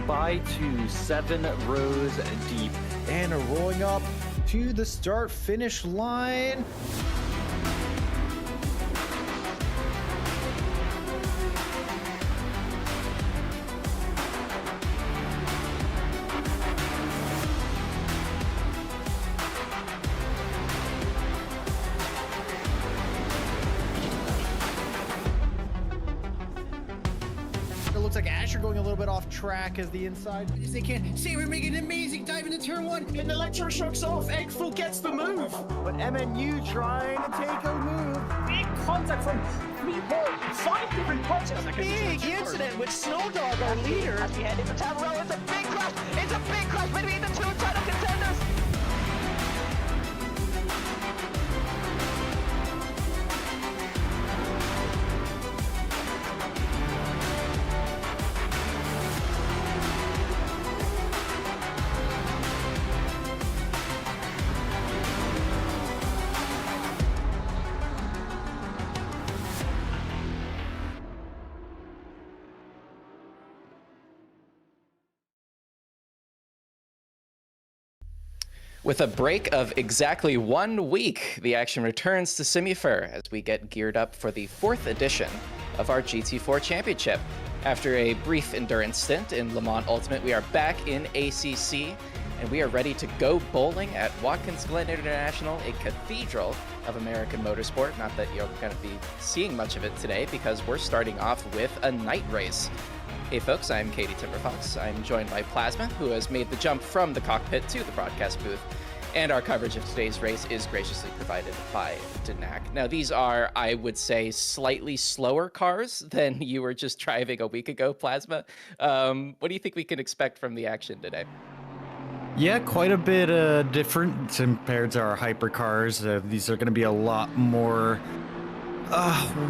by 2, 7 rows deep, and rolling up to the start-finish line. Looks like Asher going a little bit off track as the inside. They can. Saber making an amazing dive into turn 1, and electroshocks off. Eggful gets the move. But MNU trying to take a move. Big contact from 5 different punches. Big incident with Snowdog, our leader. As we head into top row, it's a big crash. It's a big crash between the two title contenders. With a break of exactly 1 week, the action returns to Simufur as we get geared up for the 4th edition of our GT4 Championship. After a brief endurance stint in Le Mans Ultimate, we are back in ACC, and we are ready to go bowling at Watkins Glen International, a cathedral of American motorsport. Not that you're going to be seeing much of it today, because we're starting off with a night race. Hey folks, I'm Kady Timberfox. I'm joined by Plasma, who has made the jump from the cockpit to the broadcast booth, and our coverage of today's race is graciously provided by Denak. Now, these are, I would say, slightly slower cars than you were just driving a week ago, Plasma. What do you think we can expect from the action today? Yeah, quite a bit different compared to our hypercars. These are going to be a lot more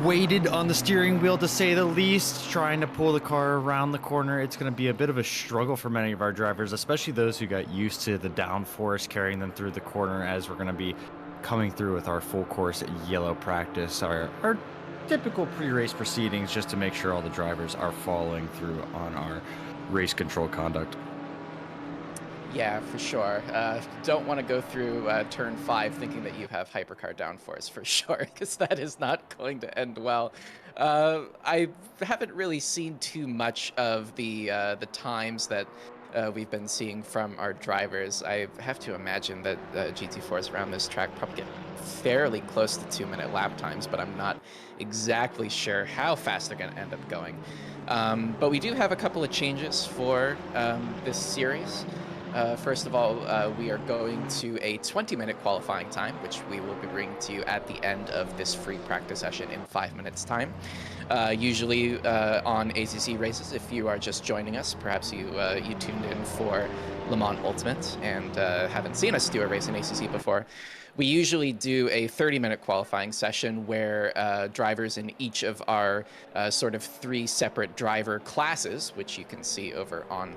weighted on the steering wheel, to say the least. Trying to pull the car around the corner, it's going to be a bit of a struggle for many of our drivers, especially those who got used to the downforce carrying them through the corner, as we're going to be coming through with our full course yellow practice, our typical pre-race proceedings, just to make sure all the drivers are following through on our race control conduct. Yeah, for sure. Don't want to go through turn 5 thinking that you have hypercar downforce, for sure, because that is not going to end well. I haven't really seen too much of the times that we've been seeing from our drivers. I have to imagine that GT4s around this track probably get fairly close to 2-minute lap times, but I'm not exactly sure how fast they're going to end up going. But we do have a couple of changes for this series. First of all, we are going to a 20-minute qualifying time, which we will be bringing to you at the end of this free practice session in 5 minutes time. Usually on ACC races, if you are just joining us, perhaps you tuned in for Le Mans Ultimate and haven't seen us do a race in ACC before, we usually do a 30-minute qualifying session where drivers in each of our sort of 3 separate driver classes, which you can see over on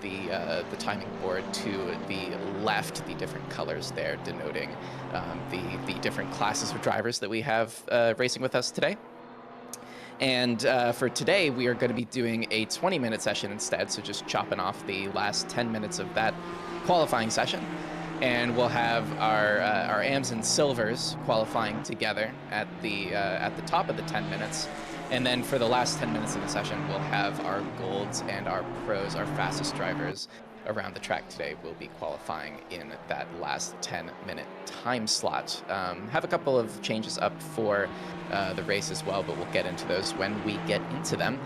the timing board to the left, the different colors there denoting the different classes of drivers that we have racing with us today. And for today, we are going to be doing a 20-minute session instead, so just chopping off the last 10 minutes of that qualifying session. And we'll have our AMs and silvers qualifying together at the top of the 10 minutes. And then for the last 10 minutes of the session, we'll have our golds and our pros, our fastest drivers around the track today, will be qualifying in that last 10-minute time slot. Have a couple of changes up for the race as well, but we'll get into those when we get into them.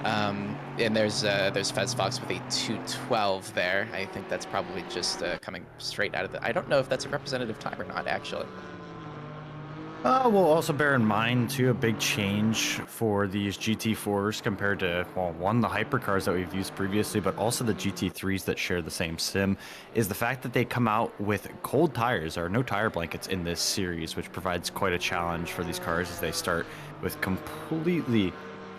And there's FezFox with a 2:12 there. I think that's probably just coming straight out of the... I don't know if that's a representative time or not, actually. We'll also bear in mind, too, a big change for these GT4s compared to, well, one, the hypercars that we've used previously, but also the GT3s that share the same sim, is the fact that they come out with cold tires, or no tire blankets in this series, which provides quite a challenge for these cars as they start with completely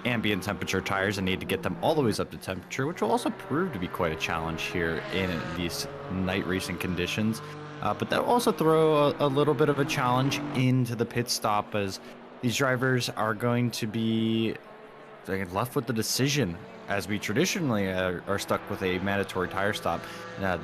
ambient temperature tires and need to get them all the way up to temperature, which will also prove to be quite a challenge here in these night racing conditions. But that will also throw a little bit of a challenge into the pit stop, as these drivers are going to be left with the decision as we traditionally are stuck with a mandatory tire stop,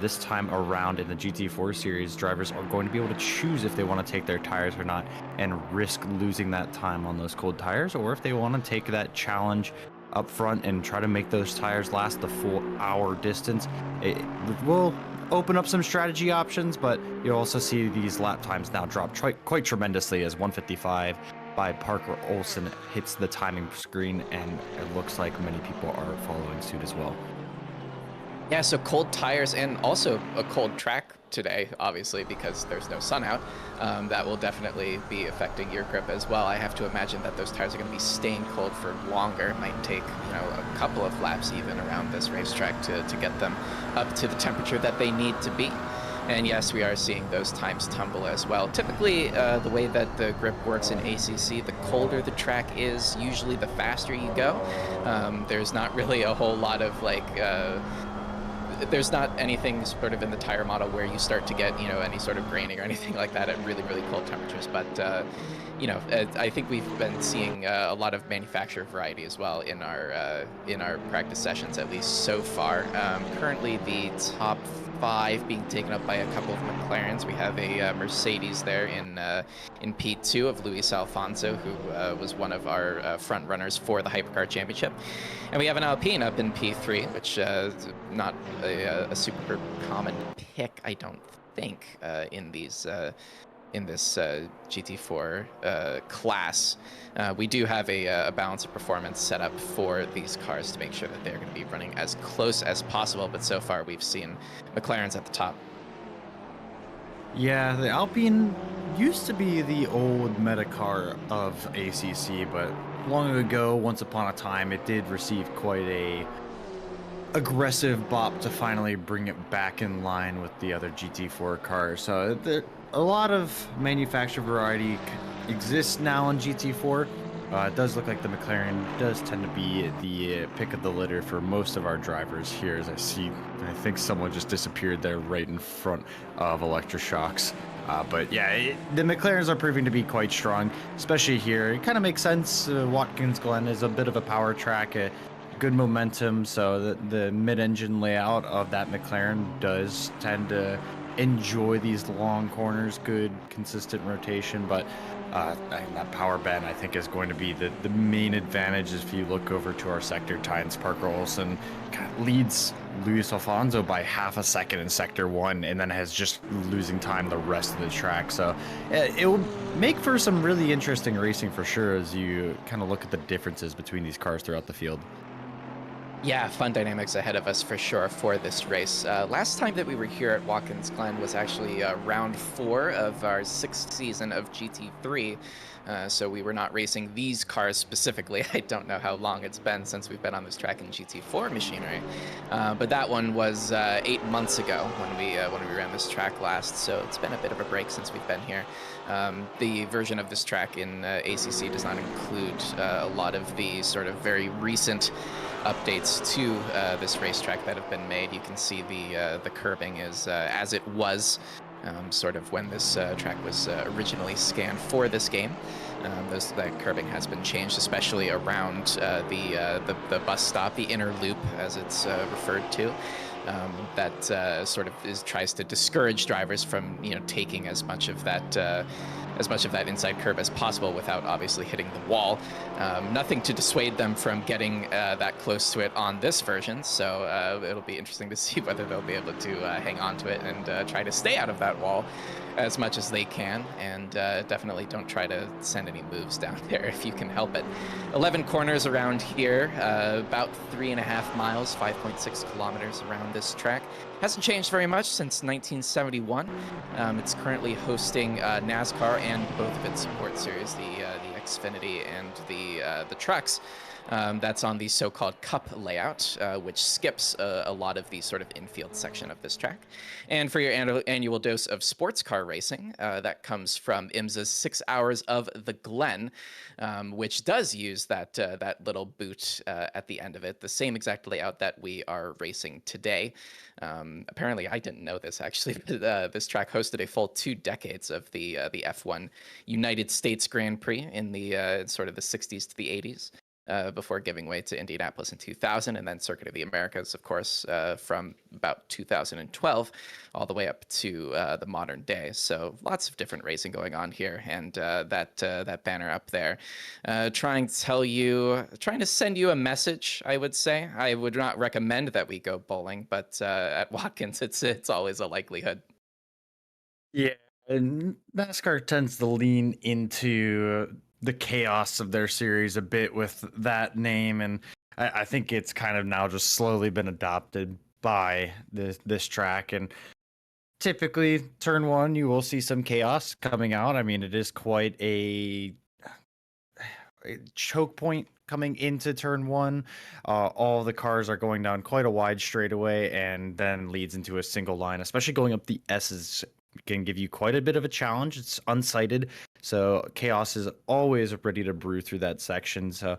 this time around in the GT4 series, drivers are going to be able to choose if they want to take their tires or not and risk losing that time on those cold tires, or if they want to take that challenge up front and try to make those tires last the full hour distance. It will open up some strategy options, but you'll also see these lap times now drop quite tremendously as 155 by Parker Olsen hits the timing screen, and it looks like many people are following suit as well. Yeah, so cold tires and also a cold track today, obviously, because there's no sun out. That will definitely be affecting your grip as well. I have to imagine that those tires are going to be staying cold for longer. It might take, a couple of laps even around this racetrack to get them up to the temperature that they need to be. And yes, we are seeing those times tumble as well. Typically, the way that the grip works in ACC, the colder the track is, usually the faster you go. There's not really a whole lot of there's not anything sort of in the tire model where you start to get, any sort of graining or anything like that at really, really cold temperatures. But, I think we've been seeing a lot of manufacturer variety as well in our practice sessions, at least so far. Currently, the top 5 being taken up by a couple of McLarens. We have a Mercedes there in P2 of Luis Alfonso, who was one of our front runners for the Hypercar Championship. And we have an Alpine up in P3, which is not a super common pick, I don't think, in this GT4 class. We do have a balance of performance set up for these cars to make sure that they're going to be running as close as possible, but so far we've seen McLaren's at the top. Yeah, the Alpine used to be the old meta car of ACC, but long ago, once upon a time, it did receive quite a aggressive bop to finally bring it back in line with the other GT4 cars. So a lot of manufacturer variety exists now in GT4. It does look like the McLaren does tend to be the pick of the litter for most of our drivers here, as I think someone just disappeared there right in front of Electroshocks. But yeah, the McLarens are proving to be quite strong, especially here. It kind of makes sense. Watkins Glen is a bit of a power track, good momentum, so the mid-engine layout of that McLaren does tend to enjoy these long corners, good consistent rotation, but that power bend I think is going to be the main advantage. If you look over to our sector times, Parker Olsen leads Luis Alfonso by half a second in sector 1 and then has just losing time the rest of the track. So it will make for some really interesting racing for sure as you kind of look at the differences between these cars throughout the field. Yeah, fun dynamics ahead of us for sure for this race. Last time that we were here at Watkins Glen was actually round 4 of our 6th season of GT3. So we were not racing these cars specifically. I don't know how long it's been since we've been on this track in GT4 machinery. But that one was 8 months ago when we ran this track last. So it's been a bit of a break since we've been here. The version of this track in ACC does not include a lot of the sort of very recent updates to this racetrack that have been made. You can see the curbing is as it was sort of when this track was originally scanned for this game. That curbing has been changed, especially around the bus stop, the inner loop as it's referred to. That sort of tries to discourage drivers from taking as much of that inside curve as possible without obviously hitting the wall. Nothing to dissuade them from getting that close to it on this version, so it'll be interesting to see whether they'll be able to hang on to it and try to stay out of that wall as much as they can, and definitely don't try to send any moves down there if you can help it. 11 corners around here, about 3.5 miles, 5.6 kilometers around this track. Hasn't changed very much since 1971. It's currently hosting NASCAR and both of its support series, the Xfinity and the trucks. That's on the so-called Cup layout, which skips a lot of the sort of infield section of this track. And for your annual dose of sports car racing, that comes from IMSA's 6 Hours of the Glen, which does use that little boot at the end of it, the same exact layout that we are racing today. Apparently, I didn't know this actually, but this track hosted a full 2 decades of the F1 United States Grand Prix in the sort of the 60s to the 80s. before giving way to Indianapolis in 2000, and then Circuit of the Americas, of course, from about 2012 all the way up to the modern day. So lots of different racing going on here, and that banner up there, trying to send you a message. I would say I would not recommend that we go bowling, but at Watkins, it's always a likelihood. Yeah, and NASCAR tends to lean into the chaos of their series a bit with that name, and I think it's kind of now just slowly been adopted by this track. And typically, turn one, you will see some chaos coming out. I mean, it is quite a choke point coming into turn one. All the cars are going down quite a wide straightaway, and then leads into a single line, especially going up the S's can give you quite a bit of a challenge. It's unsighted, so chaos is always ready to brew through that section. So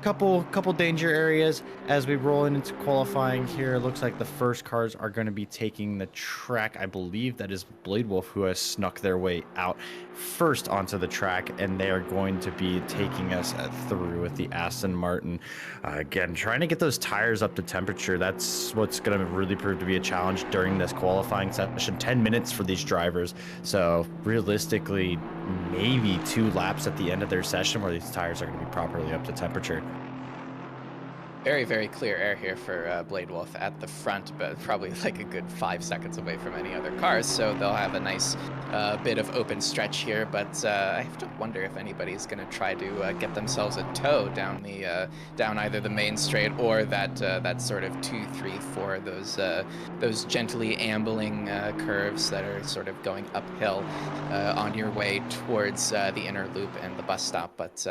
couple danger areas as we roll into qualifying here. It looks like the first cars are going to be taking the track. I believe that is Blade Wolf, who has snuck their way out first onto the track, and they are going to be taking us through with the Aston Martin. Again, trying to get those tires up to temperature. That's what's going to really prove to be a challenge during this qualifying session. 10 minutes for these drivers, so realistically maybe 2 laps at the end of their session where these tires are going to be properly up to temperature. Very, very clear air here for Blade Wolf at the front, but probably like a good 5 seconds away from any other cars. So they'll have a nice bit of open stretch here. But I have to wonder if anybody's going to try to get themselves a tow down the down either the main straight or that sort of 2, 3, 4, those gently ambling curves that are sort of going uphill on your way towards the inner loop and the bus stop. But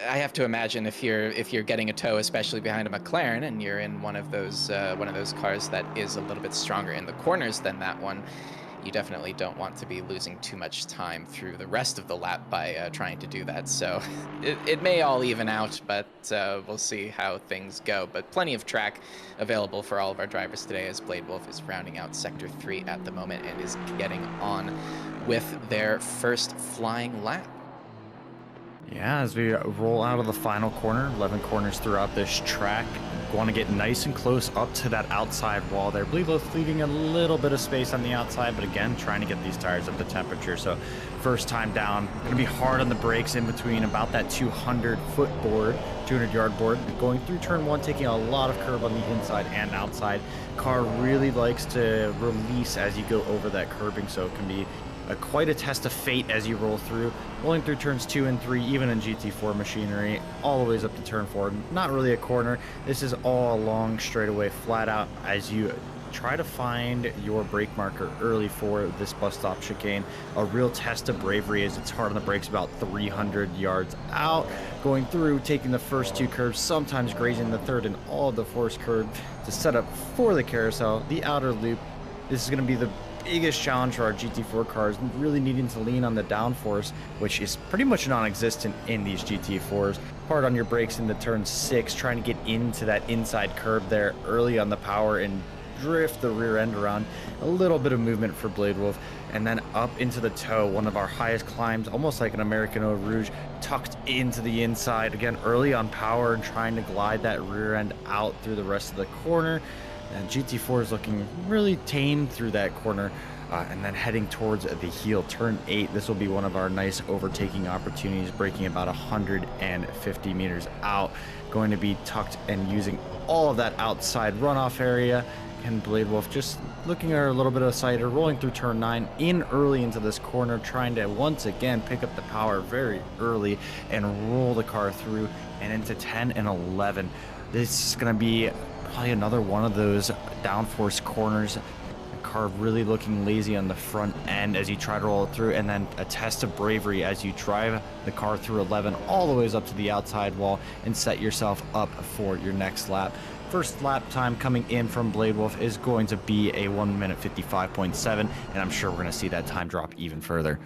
I have to imagine if you're getting a tow, especially behind a McLaren, and you're in one of those cars that is a little bit stronger in the corners than that one, you definitely don't want to be losing too much time through the rest of the lap by trying to do that. So it may all even out, but we'll see how things go. But plenty of track available for all of our drivers today, as Blade Wolf is rounding out Sector 3 at the moment and is getting on with their first flying lap. Yeah, as we roll out of the final corner, 11 corners throughout this track, want to get nice and close up to that outside wall there. Blade Wolf leaving a little bit of space on the outside, but again, trying to get these tires up to temperature. So first time down, going to be hard on the brakes in between about that 200-foot board, 200-yard board. Going through turn one, taking a lot of curb on the inside and outside. Car really likes to release as you go over that curbing, so it can be quite a test of fate as you roll through. Rolling through turns 2 and 3, even in GT4 machinery, all the ways up to turn 4. Not really a corner. This is all a long straightaway, flat out, as you try to find your brake marker early for this bus stop chicane. A real test of bravery as it's hard on the brakes about 300 yards out. Going through, taking the first 2 curves, sometimes grazing the third and all of the fourth curve to set up for the carousel, the outer loop. This is going to be the biggest challenge for our GT4 cars, really needing to lean on the downforce, which is pretty much non-existent in these GT4s. Hard on your brakes into turn 6, trying to get into that inside curb there early on the power and drift the rear end around. A little bit of movement for Blade Wolf, and then up into the toe, one of our highest climbs, almost like an American Eau Rouge, tucked into the inside. Again, early on power and trying to glide that rear end out through the rest of the corner. And GT4 is looking really tame through that corner, and then heading towards the heel. Turn 8, this will be one of our nice overtaking opportunities, braking about 150 meters out. Going to be tucked and using all of that outside runoff area. And Blade Wolf just looking at a little bit of sight, rolling through turn 9, in early into this corner, trying to once again pick up the power very early and roll the car through and into 10 and 11. This is going to be probably another one of those downforce corners. The car really looking lazy on the front end as you try to roll it through, and then a test of bravery as you drive the car through 11 all the ways up to the outside wall and set yourself up for your next lap. First lap time coming in from Blade Wolf is going to be a 1 minute 55.7, and I'm sure we're going to see that time drop even further.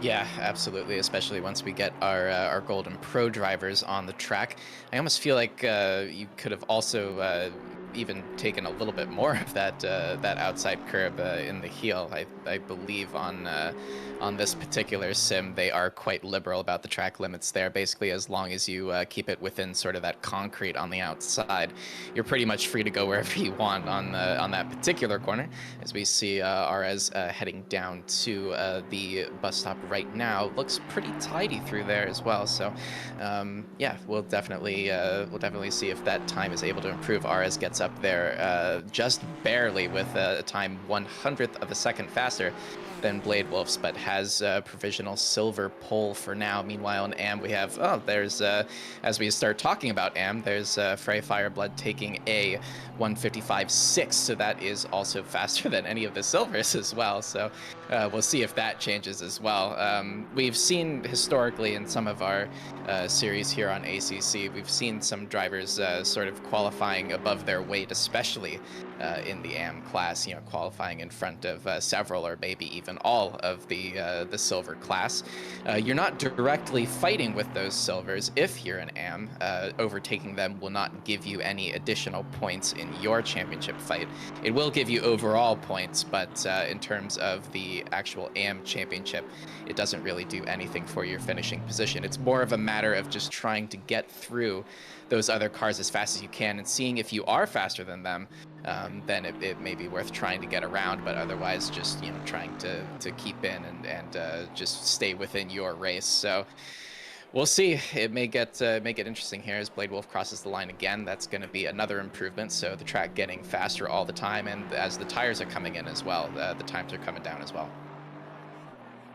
Yeah, absolutely, especially once we get our Golden Pro drivers on the track. I almost feel like you could have also even taken a little bit more of that that outside curb in the heel. I believe on this particular sim, they are quite liberal about the track limits there. Basically, as long as you keep it within sort of that concrete on the outside, you're pretty much free to go wherever you want on that particular corner. As we see RS heading down to the bus stop right now, looks pretty tidy through there as well. So yeah, we'll definitely see if that time is able to improve. RS gets up there just barely with a time 1/100th of a second faster than Blade Wolves, but has provisional silver pole for now. Meanwhile, in AM, we have, there's, as we start talking about AM, there's Frey Fireblood taking a 1:55.6, so that is also faster than any of the silvers as well. So we'll see if that changes as well. We've seen historically in some of our series here on ACC, we've seen some drivers sort of qualifying above their weight, especially in the AM class, you know, qualifying in front of several or maybe even all of the silver class. You're not directly fighting with those silvers if you're an AM. Overtaking them will not give you any additional points in your championship fight. It will give you overall points, but in terms of the actual AM championship, it doesn't really do anything for your finishing position. It's more of a matter of just trying to get through those other cars as fast as you can, and seeing if you are faster than them, then it may be worth trying to get around, but otherwise just, you know, trying to keep in and just stay within your race. So we'll see. It may get interesting here as Blade Wolf crosses the line again. That's going to be another improvement. So the track getting faster all the time, and as the tires are coming in as well, the times are coming down as well.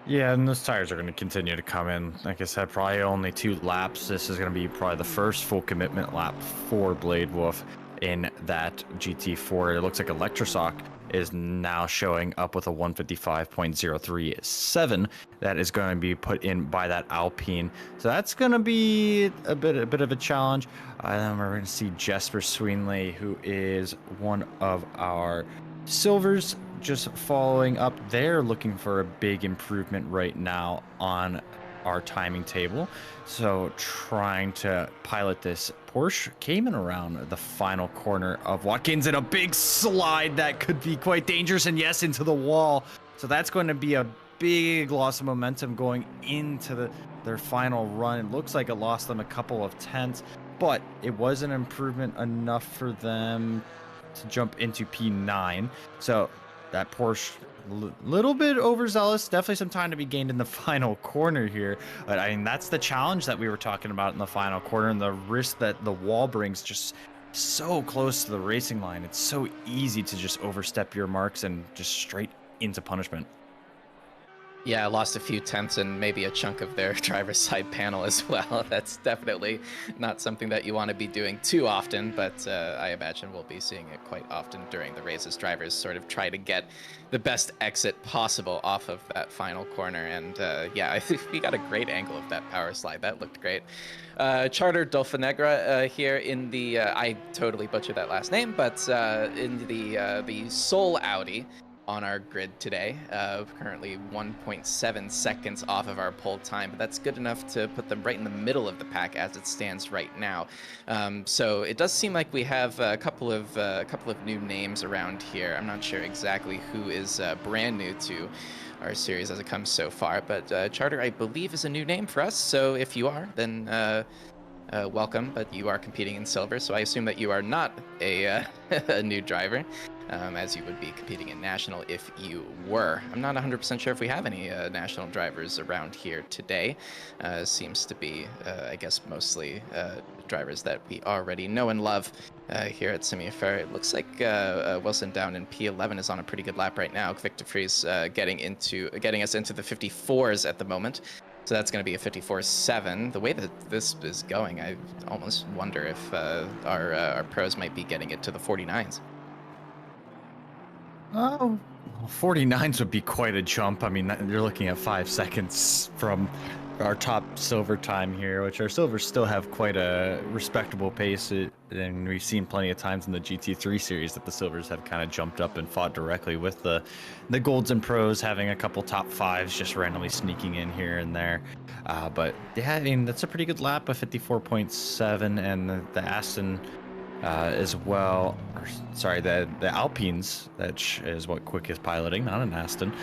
Yeah, and those tires are going to continue to come in. Like I said, probably only 2 laps. This is going to be probably the first full commitment lap for Blade Wolf in that GT4. It looks like Electroshock is now showing up with a 155.037 that is going to be put in by that Alpine. So that's going to be a bit of a challenge. Then we're going to see Jesper Sweenley, who is one of our silvers, just following up there, looking for a big improvement right now on our timing table. So trying to pilot this Porsche, came in around the final corner of Watkins in a big slide that could be quite dangerous, and yes, into the wall. So that's going to be a big loss of momentum going into their final run. It looks like it lost them a couple of tenths, but it was an improvement enough for them to jump into P9. So that Porsche, little bit overzealous, definitely some time to be gained in the final corner here. But I mean, that's the challenge that we were talking about in the final corner, and the risk that the wall brings, just so close to the racing line. It's so easy to just overstep your marks and just straight into punishment. Yeah, lost a few tenths and maybe a chunk of their driver's side panel as well. That's definitely not something that you want to be doing too often, but I imagine we'll be seeing it quite often during the race as drivers sort of try to get the best exit possible off of that final corner. And yeah, I think we got a great angle of that power slide. That looked great. Charter Dolfinegra here in the, I totally butchered that last name, but in the Soul Audi on our grid today, currently 1.7 seconds off of our pole time, but that's good enough to put them right in the middle of the pack as it stands right now. So it does seem like we have a couple of new names around here. I'm not sure exactly who is brand new to our series as it comes so far, but Charter, I believe, is a new name for us. So if you are, then welcome, but you are competing in silver, so I assume that you are not a, a new driver. As you would be competing in National if you were. I'm not 100% sure if we have any National drivers around here today. Seems to be, I guess, mostly drivers that we already know and love here at Simufur. It looks like Wilson down in P11 is on a pretty good lap right now. Victor Freeze getting us into the 54s at the moment. So that's going to be a 54.7. The way that this is going, I almost wonder if our pros might be getting it to the 49s. Oh, 49s would be quite a jump. I mean, you're looking at 5 seconds from our top silver time here, which our silvers still have quite a respectable pace. And we've seen plenty of times in the GT3 series that the silvers have kind of jumped up and fought directly with the golds and pros, having a couple top 5s just randomly sneaking in here and there. But yeah, I mean, that's a pretty good lap of 54.7, and the Aston as well. Sorry, the Alpines, that is what Quick is piloting, not an Aston,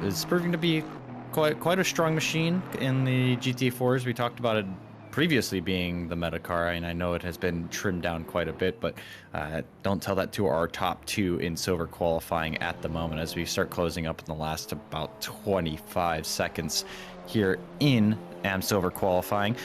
is proving to be quite a strong machine in the GT4s. We talked about it previously being the meta car, and I know it has been trimmed down quite a bit, but don't tell that to our top two in silver qualifying at the moment as we start closing up in the last about 25 seconds here in silver qualifying.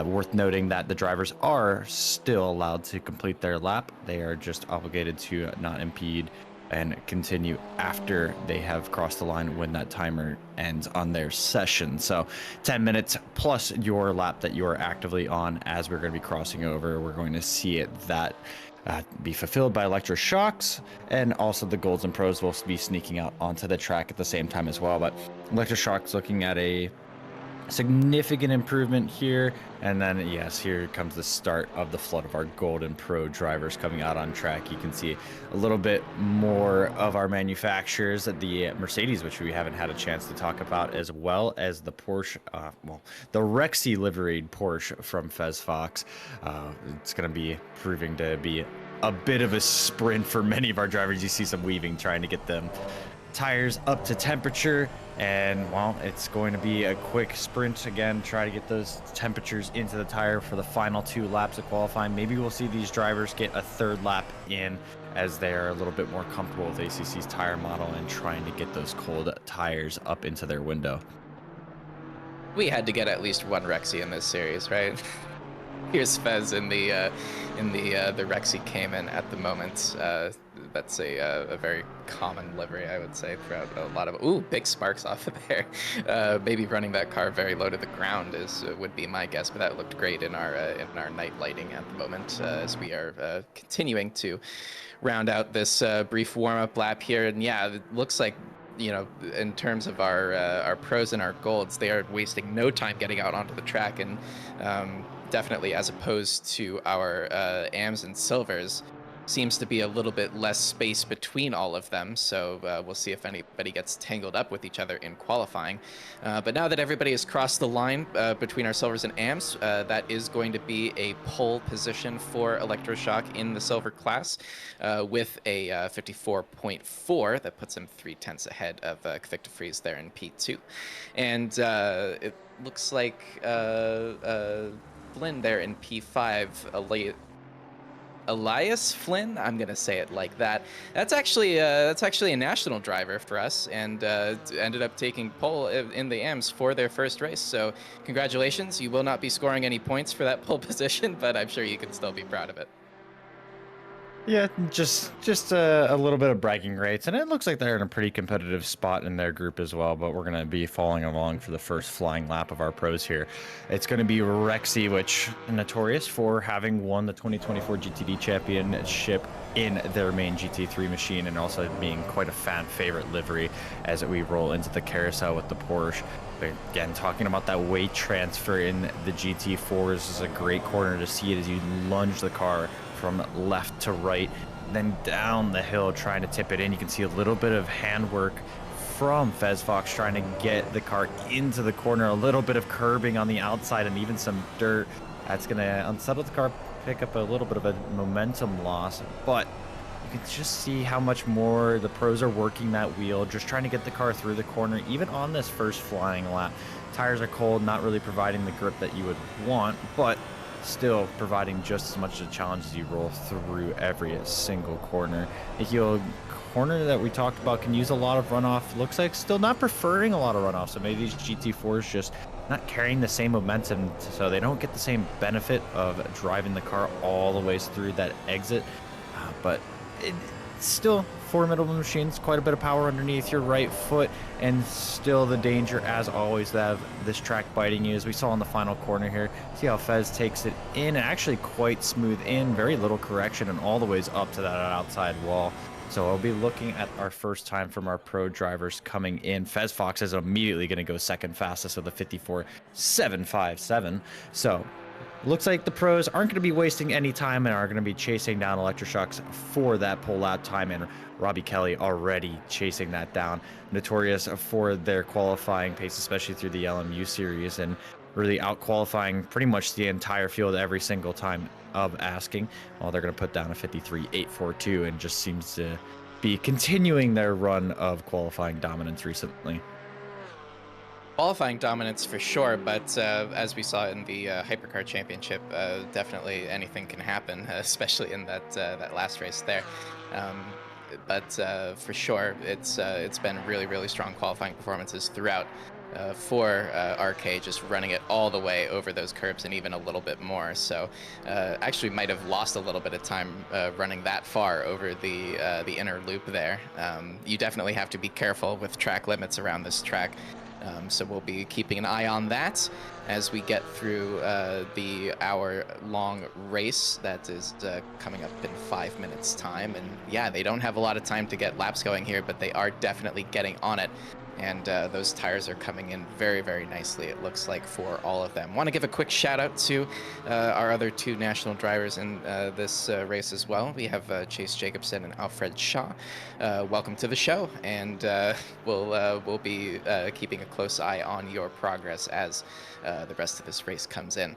Worth noting that the drivers are still allowed to complete their lap. They are just obligated to not impede and continue after they have crossed the line when that timer ends on their session. So 10 minutes plus your lap that you are actively on as we're going to be crossing over. We're going to see it that be fulfilled by electroshocks, and also the golds and pros will be sneaking out onto the track at the same time as well. But electroshocks looking at a significant improvement here, and then yes, here comes the start of the flood of our golden pro drivers coming out on track. You can see a little bit more of our manufacturers at the Mercedes, which we haven't had a chance to talk about, as well as the Porsche, the Rexy liveried Porsche from FezFox. It's going to be proving to be a bit of a sprint for many of our drivers. You see some weaving trying to get them tires up to temperature, and well, it's going to be a quick sprint again, try to get those temperatures into the tire for the final 2 laps of qualifying. Maybe we'll see these drivers get a 3rd lap in as they are a little bit more comfortable with ACC's tire model and trying to get those cold tires up into their window. We had to get at least one Rexy in this series, right? Here's Fez in the Rexy Cayman at the moment. That's a very common livery, I would say, throughout a lot of... Ooh, big sparks off of there. Maybe running that car very low to the ground would be my guess, but that looked great in our night lighting at the moment as we are continuing to round out this brief warm-up lap here. And yeah, it looks like, you know, in terms of our pros and our golds, they are wasting no time getting out onto the track, and definitely as opposed to our AMs and silvers, seems to be a little bit less space between all of them, so we'll see if anybody gets tangled up with each other in qualifying. But now that everybody has crossed the line between our silvers and AMs, that is going to be a pole position for Electroshock in the silver class with a 54.4 that puts him 0.3 ahead of Kvicta Freeze there in P2. And it looks like Flynn there in P5, Elias Flynn, I'm gonna say it like that. That's actually a national driver for us, and ended up taking pole in the AMs for their first race. So congratulations! You will not be scoring any points for that pole position, but I'm sure you can still be proud of it. Yeah, just a little bit of bragging rights, and it looks like they're in a pretty competitive spot in their group as well, but we're going to be following along for the first flying lap of our pros here. It's going to be Rexy, which notorious for having won the 2024 GTD Championship in their main GT3 machine, and also being quite a fan favorite livery as we roll into the carousel with the Porsche. Again, talking about that weight transfer in the GT4s is a great corner to see it as you lunge the car from left to right, then down the hill trying to tip it in. You can see a little bit of handwork from FezFox trying to get the car into the corner, a little bit of curbing on the outside, and even some dirt. That's going to unsettle the car, pick up a little bit of a momentum loss, but you can just see how much more the pros are working that wheel, just trying to get the car through the corner, even on this first flying lap. Tires are cold, not really providing the grip that you would want, but still providing just as much of a challenge as you roll through every single corner. The heel corner that we talked about can use a lot of runoff. Looks like still not preferring a lot of runoff, so maybe these GT4s just not carrying the same momentum, so they don't get the same benefit of driving the car all the way through that exit. But it's still formidable machines, quite a bit of power underneath your right foot, and still the danger, as always, to have this track biting you, as we saw in the final corner here. See how Fez takes it in, actually quite smooth in, very little correction, and all the ways up to that outside wall. So I'll be looking at our first time from our pro drivers coming in. FezFox is immediately going to go second fastest with a 54.757. So looks like the pros aren't going to be wasting any time and are going to be chasing down Electroshocks for that pole lap time, and Robbie Kelly already chasing that down. Notorious for their qualifying pace, especially through the LMU series, and really out qualifying pretty much the entire field every single time of asking. Well, they're going to put down a 53.842 and just seems to be continuing their run of qualifying dominance recently. Qualifying dominance for sure, but as we saw in the Hypercar Championship, definitely anything can happen, especially in that last race there. But for sure, it's been really strong qualifying performances throughout for RK, just running it all the way over those curbs and even a little bit more. So actually might have lost a little bit of time running that far over the inner loop there. You definitely have to be careful with track limits around this track. So we'll be keeping an eye on that as we get through the hour-long race that is coming up in 5 minutes' time. And yeah, they don't have a lot of time to get laps going here, but they are definitely getting on it. And those tires are coming in very nicely, it looks like, for all of them. Want to give a quick shout out to our other two national drivers in this race as well. We have Chase Jacobson and Alfred Shaw. Welcome to the show, and we'll be keeping a close eye on your progress as the rest of this race comes in.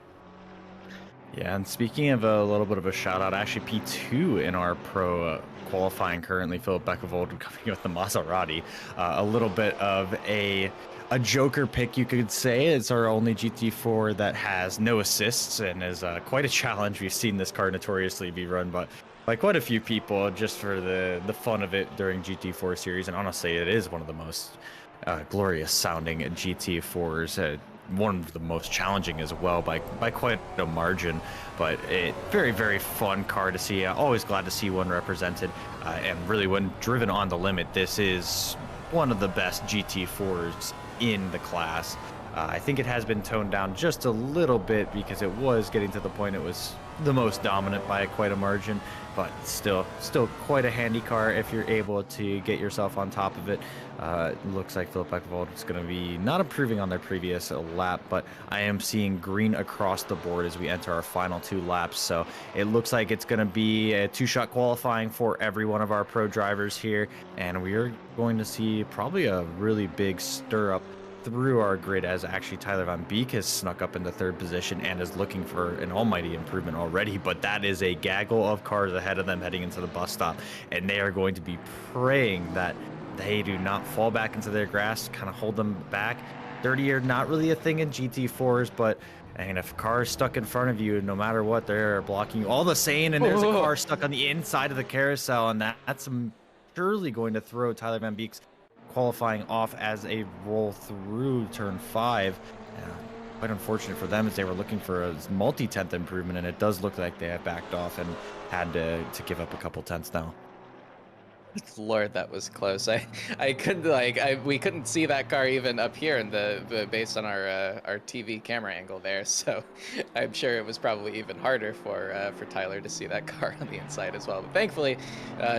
Yeah, and speaking of a little bit of a shout out, actually P2 in our pro qualifying currently, Philip Beckevold coming with the Maserati. A little bit of a joker pick, you could say. It's our only GT4 that has no assists and is quite a challenge. We've seen this car notoriously be run by quite a few people just for the fun of it during GT4 series. And honestly, it is one of the most glorious sounding GT4s. One of the most challenging as well by quite a margin, but a very fun car to see. Always glad to see one represented, and really when driven on the limit, this is one of the best GT4s in the class. I think it has been toned down just a little bit because it was getting to the point it was the most dominant by quite a margin, but still quite a handy car if you're able to get yourself on top of it. Looks like Philip Beckevold is going to be not improving on their previous lap, but I am seeing green across the board as we enter our final 2 laps. So it looks like it's going to be a 2-shot qualifying for every one of our pro drivers here, and we are going to see probably a really big stir up through our grid as actually Tyler Van Beek has snuck up into 3rd position and is looking for an almighty improvement already, but that is a gaggle of cars ahead of them heading into the bus stop, and they are going to be praying that they do not fall back into their grass, kind of hold them back. Dirty air, not really a thing in GT4s, but and if a car is stuck in front of you, no matter what, they're blocking you. All the same, and there's a car stuck on the inside of the carousel, and that's surely going to throw Tyler Van Beek's qualifying off as a roll through turn 5. Quite unfortunate for them as they were looking for a multi-tenth improvement, and it does look like they have backed off and had to give up a couple tenths now. Lord, that was close. I couldn't we couldn't see that car even up here in the based on our TV camera angle there. So I'm sure it was probably even harder for Tyler to see that car on the inside as well. But thankfully,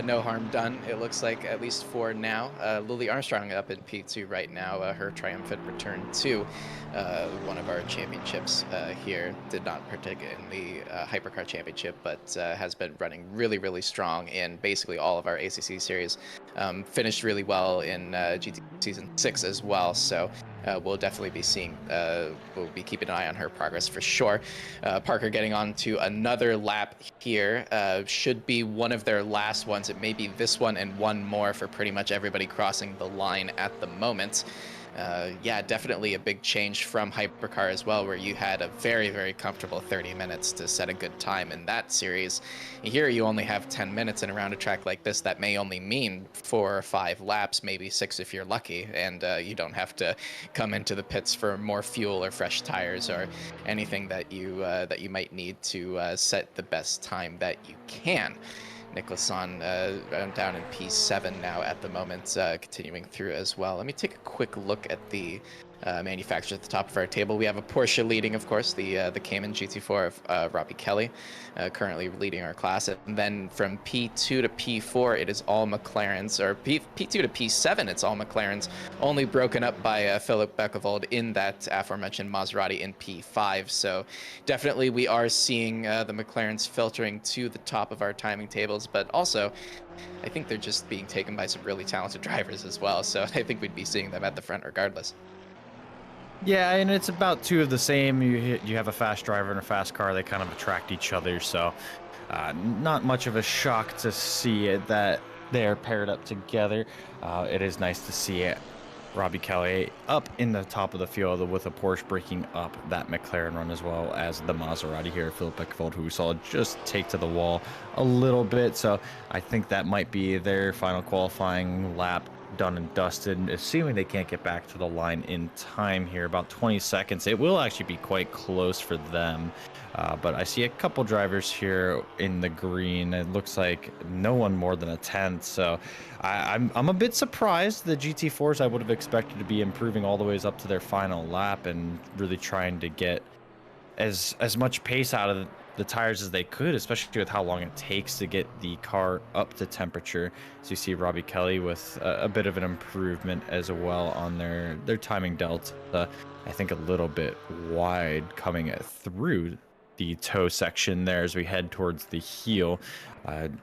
no harm done. It looks like, at least for now. Lily Armstrong up in P2 right now. Her triumphant return to one of our championships here. Did not partake in the Hypercar Championship, but has been running really strong in basically all of our ACC series. Finished really well in GT Season 6 as well, so we'll definitely be seeing, we'll be keeping an eye on her progress for sure. Parker getting on to another lap here. Should be one of their last ones. It may be this one and one more for pretty much everybody crossing the line at the moment. Yeah, definitely a big change from Hypercar as well, where you had a very comfortable 30 minutes to set a good time in that series. Here you only have 10 minutes, and around a track like this, that may only mean 4 or 5 laps, maybe 6 if you're lucky, and you don't have to come into the pits for more fuel or fresh tires or anything that you might need to set the best time that you can. Nicklason down in P7 now at the moment, continuing through as well. Let me take a quick look at the manufacturers at the top of our table. We have a Porsche leading, of course, the Cayman GT4 of Robbie Kelly, currently leading our class. And then from P2 to P4, it is all McLarens, or P2 to P7, it's all McLarens, only broken up by Philip Beckevold in that aforementioned Maserati in P5. So definitely we are seeing the McLarens filtering to the top of our timing tables, but also I think they're just being taken by some really talented drivers as well. So I think we'd be seeing them at the front regardless. Yeah, and it's about two of the same. You have a fast driver and a fast car. They kind of attract each other, so not much of a shock to see it that they're paired up together. It is nice to see it. Robbie Kelly up in the top of the field with a Porsche breaking up that McLaren run, as well as the Maserati here, Philip Eckfeld, who we saw just take to the wall a little bit. So I think that might be their final qualifying lap done and dusted, assuming they can't get back to the line in time here, about 20 seconds. It will actually be quite close for them. But I see a couple drivers here in the green. It looks like no one more than a 10th. So I'm a bit surprised. The GT4s I would have expected to be improving all the ways up to their final lap and really trying to get as much pace out of the tires as they could, especially with how long it takes to get the car up to temperature. So you see Robbie Kelly with a bit of an improvement as well on their timing delta. I think a little bit wide coming through the toe section there as we head towards the heel,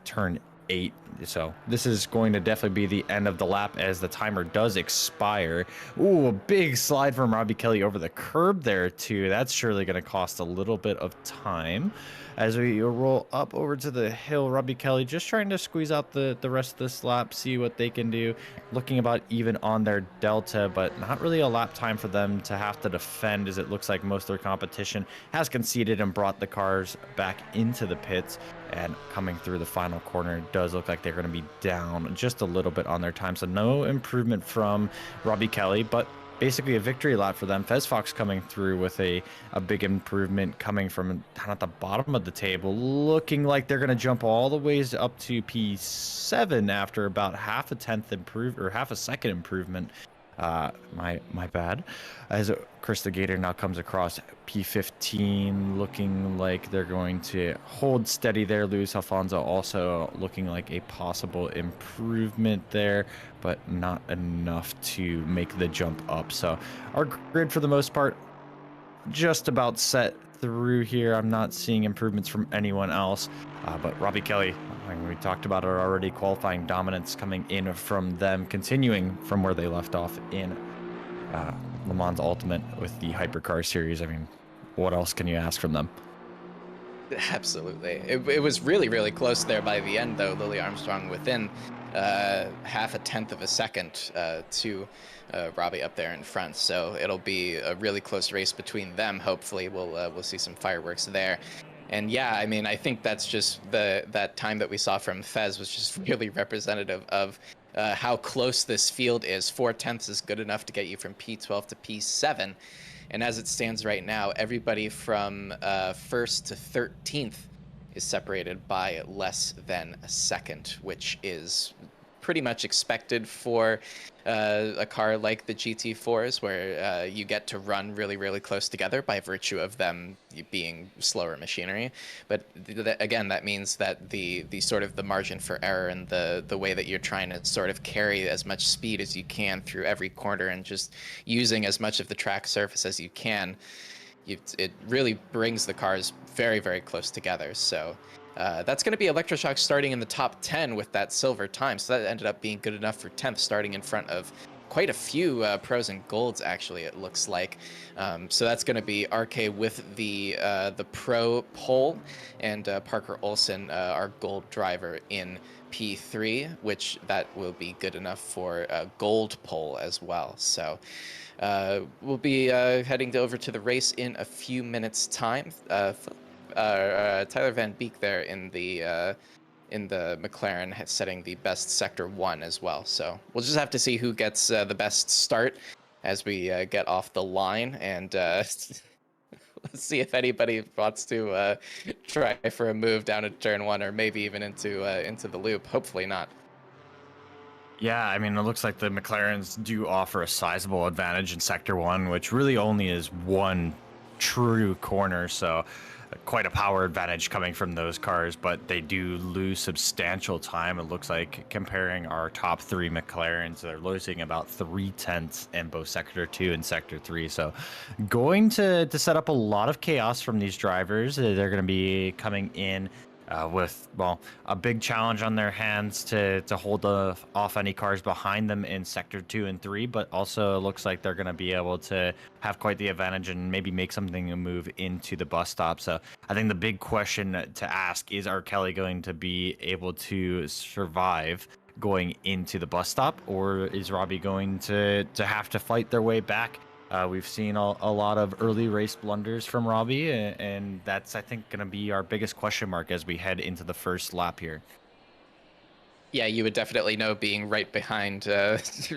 turn 8. So this is going to definitely be the end of the lap as the timer does expire. Ooh, a big slide from Robbie Kelly over the curb there too. That's surely going to cost a little bit of time as we roll up over to the hill. Robbie Kelly just trying to squeeze out the rest of this lap, see what they can do. Looking about even on their delta, but not really a lap time for them to have to defend, as it looks like most of their competition has conceded and brought the cars back into the pits. And coming through the final corner, it does look like they're going to be down just a little bit on their time. So no improvement from Robbie Kelly, but basically a victory lap for them. Fox coming through with a big improvement, coming from down at the bottom of the table, looking like they're going to jump all the ways up to P7 after about half a second improvement. My bad. As Chris the Gator now comes across P15, looking like they're going to hold steady there. Luis Alfonso also looking like a possible improvement there, but not enough to make the jump up. So our grid for the most part just about set through here. I'm not seeing improvements from anyone else, but Robbie Kelly, we talked about it already, qualifying dominance coming in from them, continuing from where they left off in Le Mans Ultimate with the Hypercar Series. I mean, what else can you ask from them? Absolutely. It was really, really close there by the end, though. Lily Armstrong within half a tenth of a second to Robbie up there in front. So it'll be a really close race between them. Hopefully we'll see some fireworks there. And yeah, I mean, I think that's just that time that we saw from Fez was just really representative of how close this field is. 4/10 is good enough to get you from P12 to P7. And as it stands right now, everybody from 1st to 13th is separated by less than a second, which is pretty much expected for a car like the GT4s, where you get to run really, really close together by virtue of them being slower machinery. But again, that means that the sort of the margin for error and the way that you're trying to sort of carry as much speed as you can through every corner and just using as much of the track surface as you can, it really brings the cars very, very close together. So that's going to be Electroshock starting in the top 10 with that silver time. So that ended up being good enough for 10th, starting in front of quite a few pros and golds, actually, it looks like. So that's going to be RK with the pro pole, and Parker Olsen, our gold driver, in P3, which that will be good enough for a gold pole as well. So we'll be heading over to the race in a few minutes' time. Tyler Van Beek there in the McLaren setting the best sector 1 as well. So we'll just have to see who gets the best start as we get off the line, and let's see if anybody wants to try for a move down to turn 1 or maybe even into the loop. Hopefully not. Yeah, I mean, it looks like the McLarens do offer a sizable advantage in sector 1, which really only is one true corner. So quite a power advantage coming from those cars, but they do lose substantial time. It looks like, comparing our top 3 McLarens, they're losing about 3/10 in both sector 2 and sector 3. So going to set up a lot of chaos from these drivers. They're going to be coming in with, well, a big challenge on their hands to hold off any cars behind them in Sector 2 and 3, but also it looks like they're going to be able to have quite the advantage and maybe make something a move into the bus stop. So I think the big question to ask is, are Kelly going to be able to survive going into the bus stop, or is Robbie going to have to fight their way back? We've seen a lot of early race blunders from Robbie, and that's, I think, going to be our biggest question mark as we head into the first lap here. Yeah, you would definitely know being right behind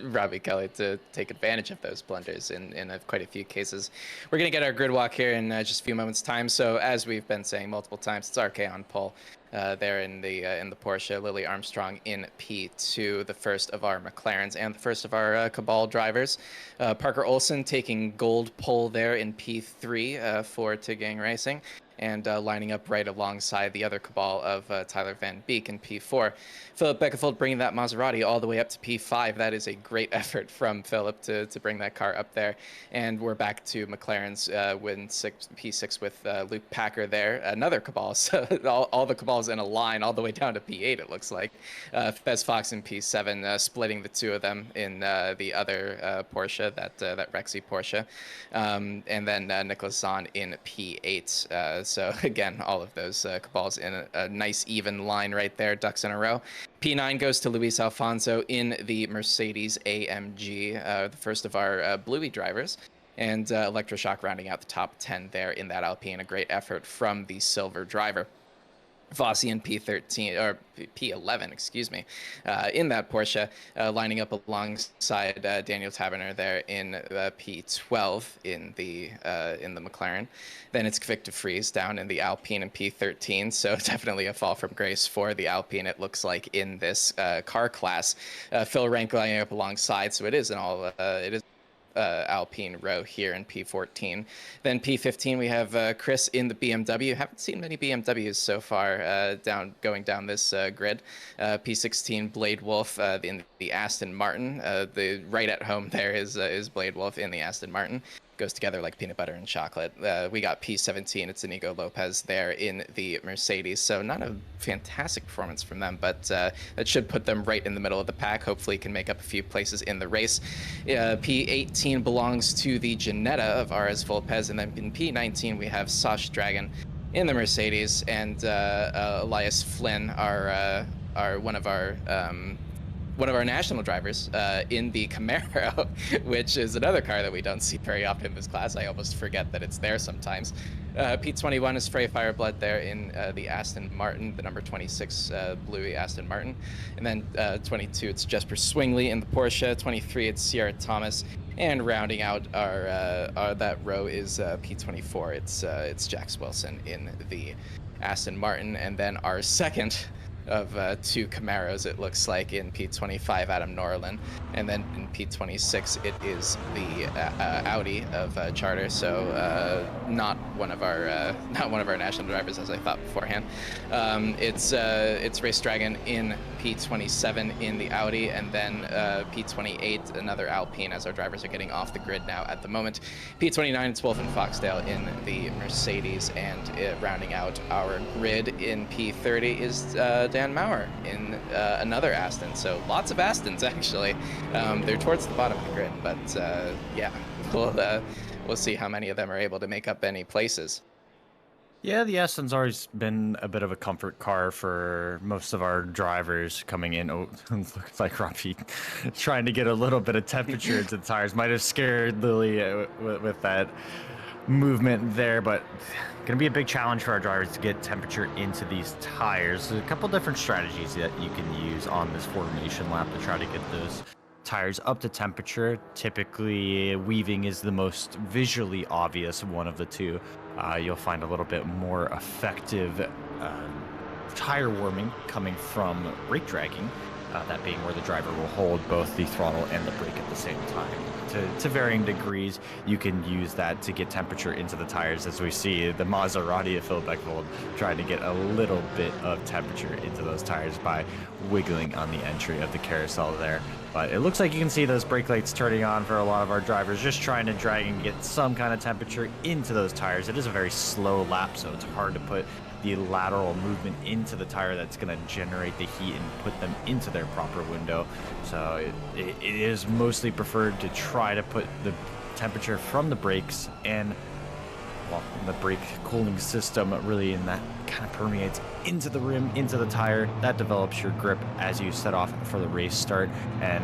Robbie Kelly to take advantage of those blunders in quite a few cases. We're going to get our grid walk here in just a few moments' time. So as we've been saying multiple times, it's RK on pole. There in the Porsche, Lily Armstrong in P2, the first of our McLarens and the first of our Cabal drivers. Parker Olsen taking gold pole there in P3 for Tigang Racing, and lining up right alongside the other Cabal of Tyler Van Beek in P4. Philip Beckefold bringing that Maserati all the way up to P5. That is a great effort from Philip to bring that car up there. And we're back to McLaren's P6 with Luke Packer there, another Cabal. So all the Cabals in a line all the way down to P8, it looks like. Fez Fox in P7, splitting the two of them in the other Porsche, that Rexy Porsche. And then Nicholas Zahn in P8. So again, all of those Cabals in a nice even line right there, ducks in a row. P9 goes to Luis Alfonso in the Mercedes AMG, the first of our Bluey drivers. And Electroshock rounding out the top 10 there in that Alpine. A great effort from the silver driver. Vossi in P13 or P11, excuse me, in that Porsche, lining up alongside Daniel Taberner there in P12 in the McLaren. Then it's Victor Fries down in the Alpine in P13. So definitely a fall from grace for the Alpine, it looks like, in this car class. Phil Rank lining up alongside, so it is Alpine row here in P14. Then P15 we have Chris in the BMW. Haven't seen many BMWs so far going down this grid. P16 Blade Wolf in the Aston Martin. The right at home there is Blade Wolf in the Aston Martin. Goes together like peanut butter and chocolate. We got P17, it's Inigo Lopez there in the Mercedes. So not a fantastic performance from them, but that should put them right in the middle of the pack. Hopefully can make up a few places in the race. P18 belongs to the Ginetta of RS Volpez, and then in P19 we have Sash Dragon in the Mercedes, and Elias Flynn, one of our national drivers in the Camaro, which is another car that we don't see very often in this class. I almost forget that it's there sometimes. P21 is Frey Fireblood there in the Aston Martin, the number 26 Bluey Aston Martin. And then 22, it's Jesper Swingley in the Porsche. 23, it's Sierra Thomas. And rounding out our that row is P24. It's Jax Wilson in the Aston Martin. And then our second of two Camaros, it looks like, in P25, Adam Norlin, and then in P26 it is the Audi of Charter. So not one of our national drivers, as I thought beforehand. It's Race Dragon in P27 in the Audi, and then P28 another Alpine, as our drivers are getting off the grid now at the moment. P29 it's Wolf and Foxdale in the Mercedes, and rounding out our grid in P30 is Dan Maurer in another Aston. So lots of Astons, actually. They're towards the bottom of the grid, but yeah, we'll see how many of them are able to make up any places. Yeah, the Aston's always been a bit of a comfort car for most of our drivers coming in. Oh, looks like Robbie trying to get a little bit of temperature into the tires. Might have scared Lily with that movement there, but going to be a big challenge for our drivers to get temperature into these tires. There's a couple different strategies that you can use on this formation lap to try to get those tires up to temperature. Typically, weaving is the most visually obvious one of the two. You'll find a little bit more effective tire warming coming from brake dragging, that being where the driver will hold both the throttle and the brake at the same time. To varying degrees, you can use that to get temperature into the tires, as we see the Maserati of Phil Beckvold trying to get a little bit of temperature into those tires by wiggling on the entry of the carousel there. But it looks like you can see those brake lights turning on for a lot of our drivers, just trying to drag and get some kind of temperature into those tires. It is a very slow lap, so it's hard to put the lateral movement into the tire that's going to generate the heat and put them into their proper window. So it is mostly preferred to try to put the temperature from the brakes and, well, the brake cooling system really, and that kind of permeates into the rim, into the tire. That develops your grip as you set off for the race start. And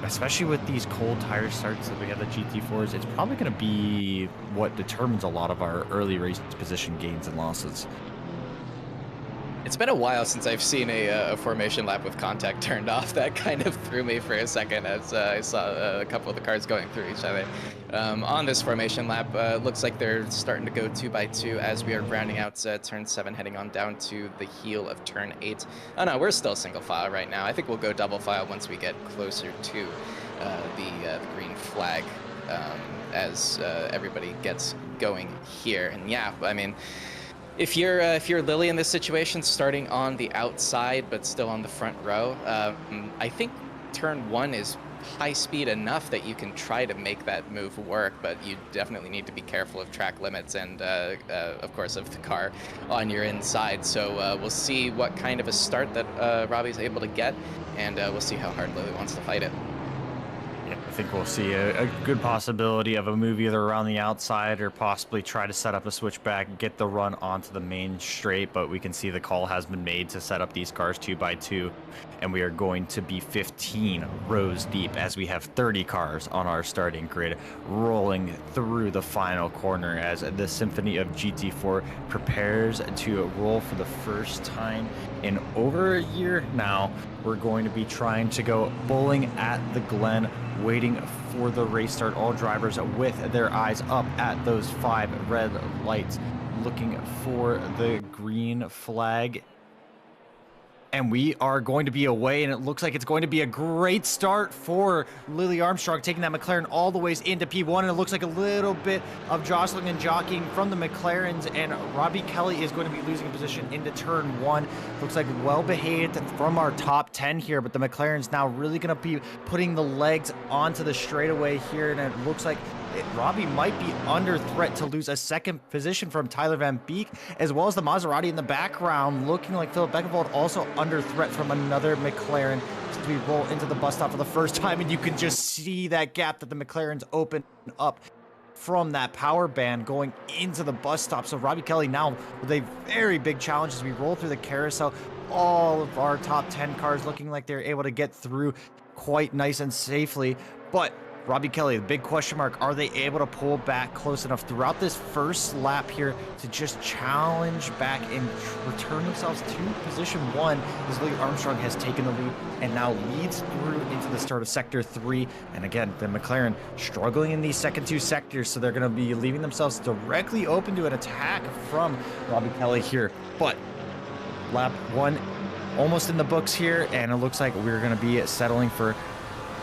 especially with these cold tire starts that we have the GT4s, it's probably going to be what determines a lot of our early race position gains and losses. It's been a while since I've seen a formation lap with contact turned off. That kind of threw me for a second as I saw a couple of the cars going through each other. On this formation lap, looks like they're starting to go 2x2 as we are rounding out turn 7, heading on down to the heel of turn 8. Oh no, we're still single file right now. I think we'll go double file once we get closer to the green flag as everybody gets going here. And yeah, I mean, if you're Lily in this situation, starting on the outside but still on the front row, I think turn 1 is high speed enough that you can try to make that move work, but you definitely need to be careful of track limits and of course of the car on your inside. So we'll see what kind of a start that Robbie's able to get, and we'll see how hard Lily wants to fight it. Yeah, I think we'll see a good possibility of a move either around the outside or possibly try to set up a switchback, get the run onto the main straight, but we can see the call has been made to set up these cars 2x2, and we are going to be 15 rows deep as we have 30 cars on our starting grid rolling through the final corner as the Symphony of GT4 prepares to roll for the first time in over a year now. We're going to be trying to go bowling at the Glen, waiting for the race start. All drivers with their eyes up at those 5 red lights, looking for the green flag. And we are going to be away, and it looks like it's going to be a great start for Lily Armstrong, taking that McLaren all the ways into P1. And it looks like a little bit of jostling and jockeying from the McLarens, and Robbie Kelly is going to be losing a position into turn 1. Looks like well behaved from our top 10 here, but the McLaren's now really going to be putting the legs onto the straightaway here, and it looks like Robbie might be under threat to lose a second position from Tyler Van Beek, as well as the Maserati in the background, looking like Philip Beckenvold also under threat from another McLaren as we roll into the bus stop for the first time. And you can just see that gap that the McLarens open up from that power band going into the bus stop. So Robbie Kelly now with a very big challenge as we roll through the carousel. All of our top 10 cars looking like they're able to get through quite nice and safely, but Robbie Kelly, the big question mark, are they able to pull back close enough throughout this first lap here to just challenge back and return themselves to position 1 as Lily Armstrong has taken the lead and now leads through into the start of sector 3. And again, the McLaren struggling in these second 2 sectors, so they're going to be leaving themselves directly open to an attack from Robbie Kelly here. But lap 1 almost in the books here, and it looks like we're going to be settling for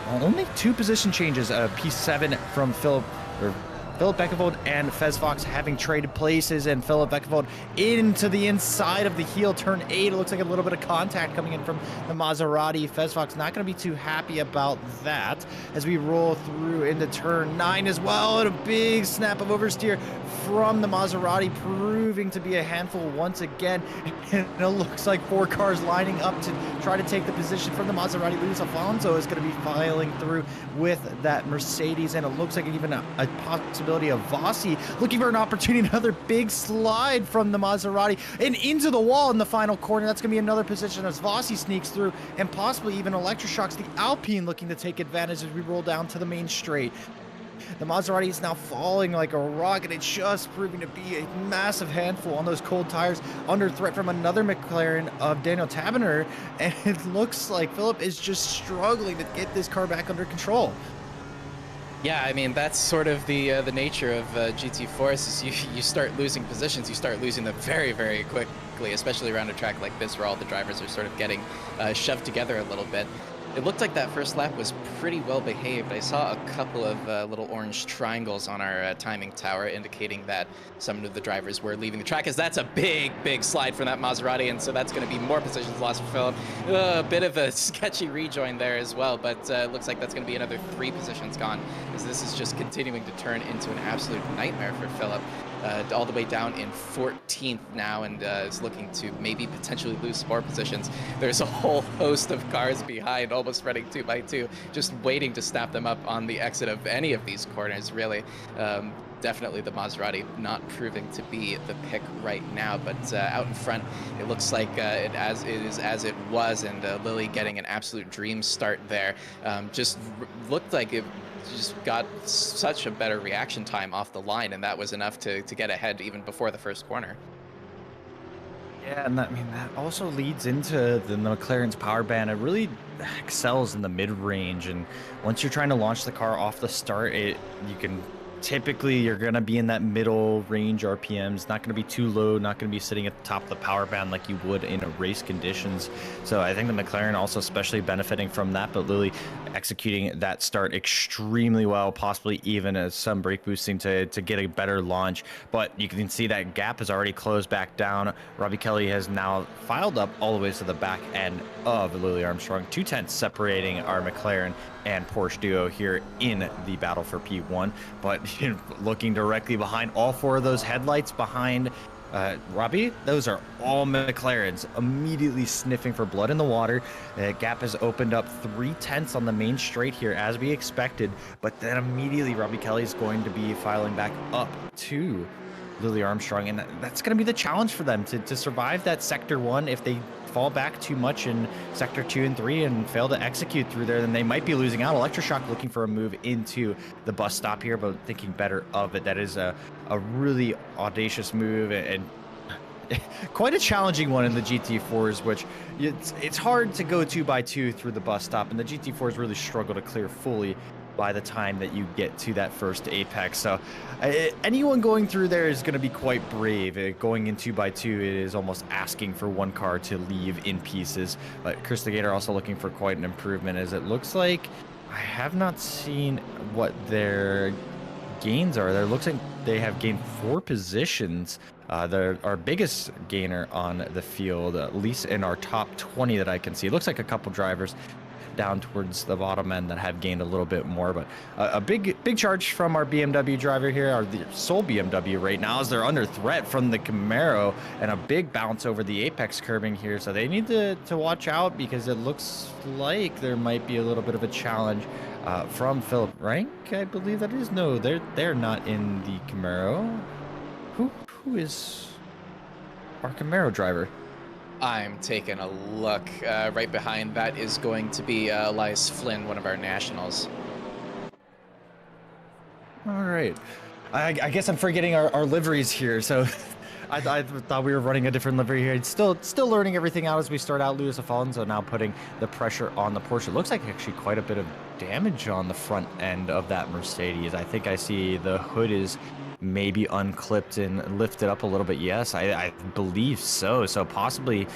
only 2 position changes. P7 from Philip Beckenvold and Fez Fox having traded places, and Philip Beckenvold into the inside of the heel, turn 8. It looks like a little bit of contact coming in from the Maserati. Fez Fox not going to be too happy about that as we roll through into turn 9 as well, and a big snap of oversteer from the Maserati, proving to be a handful once again. And it looks like 4 cars lining up to try to take the position from the Maserati. Luis Alfonso is going to be filing through with that Mercedes, and it looks like even a possibility of Vossi looking for an opportunity. Another big slide from the Maserati and into the wall in the final corner. That's going to be another position as Vossi sneaks through, and possibly even Electroshocks the Alpine looking to take advantage as we roll down to the main straight. The Maserati is now falling like a rock, and it's just proving to be a massive handful on those cold tires, under threat from another McLaren of Daniel Taberner, and it looks like Philip is just struggling to get this car back under control. Yeah, I mean, that's sort of the nature of GT4 is you start losing positions, you start losing them very, very quickly, especially around a track like this where all the drivers are sort of getting shoved together a little bit. It looked like that first lap was pretty well behaved. I saw a couple of little orange triangles on our timing tower indicating that some of the drivers were leaving the track, as that's a big, big slide from that Maserati, and so that's going to be more positions lost for Philip. A bit of a sketchy rejoin there as well, but it looks like that's going to be another 3 positions gone, as this is just continuing to turn into an absolute nightmare for Philip. all the way down in 14th now, and is looking to maybe potentially lose more positions. There's a whole host of cars behind, almost running 2x2, just waiting to snap them up on the exit of any of these corners, really. Definitely the Maserati not proving to be the pick right now, but out in front, it looks like it is as it was, and Lily getting an absolute dream start there. Just looked like it just got such a better reaction time off the line, and that was enough to get ahead even before the first corner. Yeah, and that, I mean, that also leads into the McLaren's power band. It really excels in the mid-range, and once you're trying to launch the car off the start, you can typically you're going to be in that middle range RPMs, not going to be too low, not going to be sitting at the top of the power band like you would in a race conditions. So I think the McLaren also especially benefiting from that, but Lily executing that start extremely well, possibly even some brake boosting to get a better launch. But you can see that gap has already closed back down. Robbie Kelly has now filed up all the way to the back end of Lily Armstrong, 2/10 separating our McLaren and Porsche duo here in the battle for P1. But looking directly behind, all four of those headlights behind Robbie, those are all McLarens, immediately sniffing for blood in the water. The gap has opened up 3/10 on the main straight here, as we expected, but then immediately Robbie Kelly is going to be filing back up to Lily Armstrong, and that's going to be the challenge for them to survive that sector 1. If they fall back too much in sector 2 and 3 and fail to execute through there, then they might be losing out. Electroshock looking for a move into the bus stop here, but thinking better of it. That is a really audacious move, and quite a challenging one in the GT4s, which it's hard to go 2x2 through the bus stop, and the GT4s really struggle to clear fully by the time that you get to that first apex. So anyone going through there is going to be quite brave. Going in 2x2, it is almost asking for one car to leave in pieces. But Chris the Gator also looking for quite an improvement, as it looks like I have not seen what their gains are. There looks like they have gained 4 positions. They're our biggest gainer on the field, at least in our top 20 that I can see. It looks like a couple drivers down towards the bottom end that have gained a little bit more, but a big charge from our BMW driver here, our sole BMW right now, as they're under threat from the Camaro, and a big bounce over the apex curbing here. So they need to watch out, because it looks like there might be a little bit of a challenge from Philip Rank, I believe that is. No, they're not in the Camaro. Who is our Camaro driver? I'm taking a look. Right behind that is going to be Elias Flynn, one of our nationals. All right. I guess I'm forgetting our liveries here. So I thought we were running a different livery here. It's still learning everything out as we start out. Lewis Alfonso now putting the pressure on the Porsche. It looks like actually quite a bit of damage on the front end of that Mercedes. I think I see the hood is maybe unclipped and lifted up a little bit. Yes, I believe so. So possibly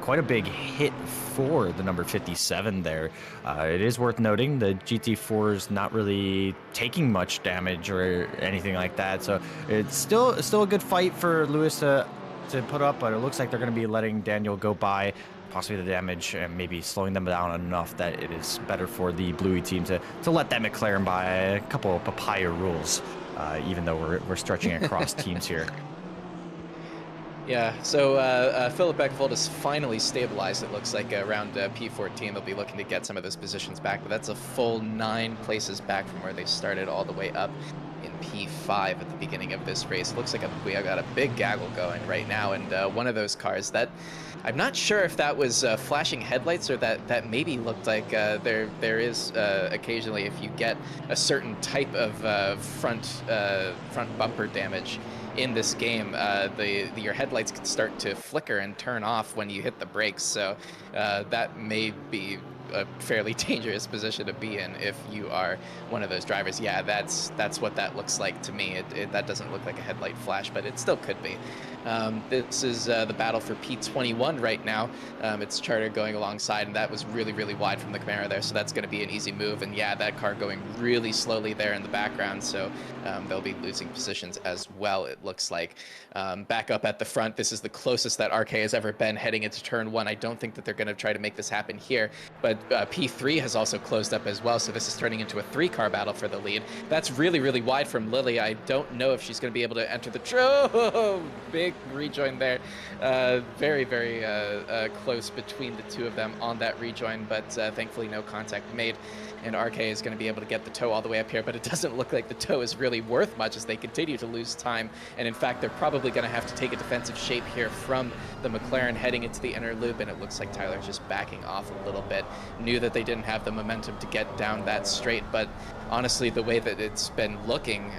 quite a big hit for the number 57 there. It is worth noting the GT4 is not really taking much damage or anything like that. So it's still a good fight for Lewis to put up, but it looks like they're going to be letting Daniel go by. Possibly the damage and maybe slowing them down enough that it is better for the Bluey team to let that McLaren by a couple of papaya rules. Even though we're stretching across teams here. Yeah, so Philip Beckevold is finally stabilized, it looks like, around P14. They'll be looking to get some of those positions back, but that's a full 9 places back from where they started, all the way up in P5 at the beginning of this race. It looks like we have got a big gaggle going right now, and one of those cars that I'm not sure if that was flashing headlights or that maybe looked like there is occasionally, if you get a certain type of front bumper damage in this game, your headlights can start to flicker and turn off when you hit the brakes. So that may be a fairly dangerous position to be in if you are one of those drivers. Yeah, that's what that looks like to me. That doesn't look like a headlight flash, but it still could be. This is the battle for P21 right now. It's Charter going alongside, and that was really, really wide from the Camaro there, so that's going to be an easy move. And yeah, that car going really slowly there in the background, so they'll be losing positions as well, it looks like. Back up at the front, this is the closest that RK has ever been heading into turn 1. I don't think that they're going to try to make this happen here, but P3 has also closed up as well, so this is turning into a 3-car battle for the lead. That's really, really wide from Lily. I don't know if she's going to be able to enter the big rejoin there. Very, very close between the two of them on that rejoin, but thankfully no contact made. And RK is going to be able to get the tow all the way up here, but it doesn't look like the tow is really worth much as they continue to lose time. And in fact, they're probably going to have to take a defensive shape here from the McLaren heading into the inner loop, and it looks like Tyler's just backing off a little bit. Knew that they didn't have the momentum to get down that straight, but honestly, the way that it's been looking,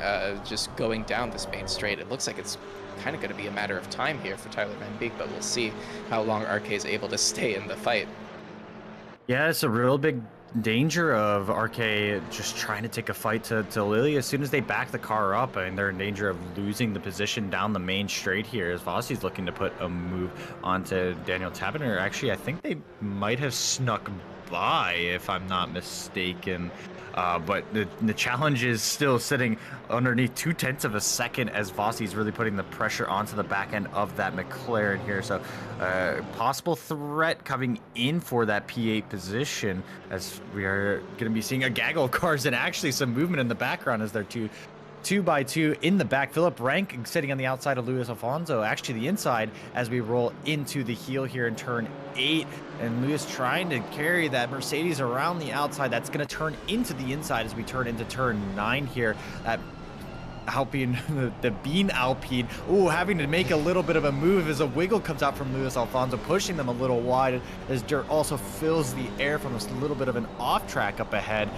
just going down this main straight, it looks like it's kind of going to be a matter of time here for Tyler Van Beek, but we'll see how long RK is able to stay in the fight. Yeah, it's a real big danger of RK just trying to take a fight to Lily. As soon as they back the car up, I mean, they're in danger of losing the position down the main straight here as Vossi's looking to put a move onto Daniel Taberner. Actually, I think they might have snuck by, if I'm not mistaken. But the challenge is still sitting underneath 0.2 of a second as Vossi's really putting the pressure onto the back end of that McLaren here. So possible threat coming in for that P8 position as we are going to be seeing a gaggle of cars and actually some movement in the background as they're two by two in the back. Philip Rank sitting on the outside of Luis Alfonso, actually the inside as we roll into the heel here in turn 8. And Luis trying to carry that Mercedes around the outside. That's going to turn into the inside as we turn into turn 9 here. That Alpine, the Bean Alpine, having to make a little bit of a move as a wiggle comes out from Luis Alfonso, pushing them a little wide as dirt also fills the air from this little bit of an off track up ahead.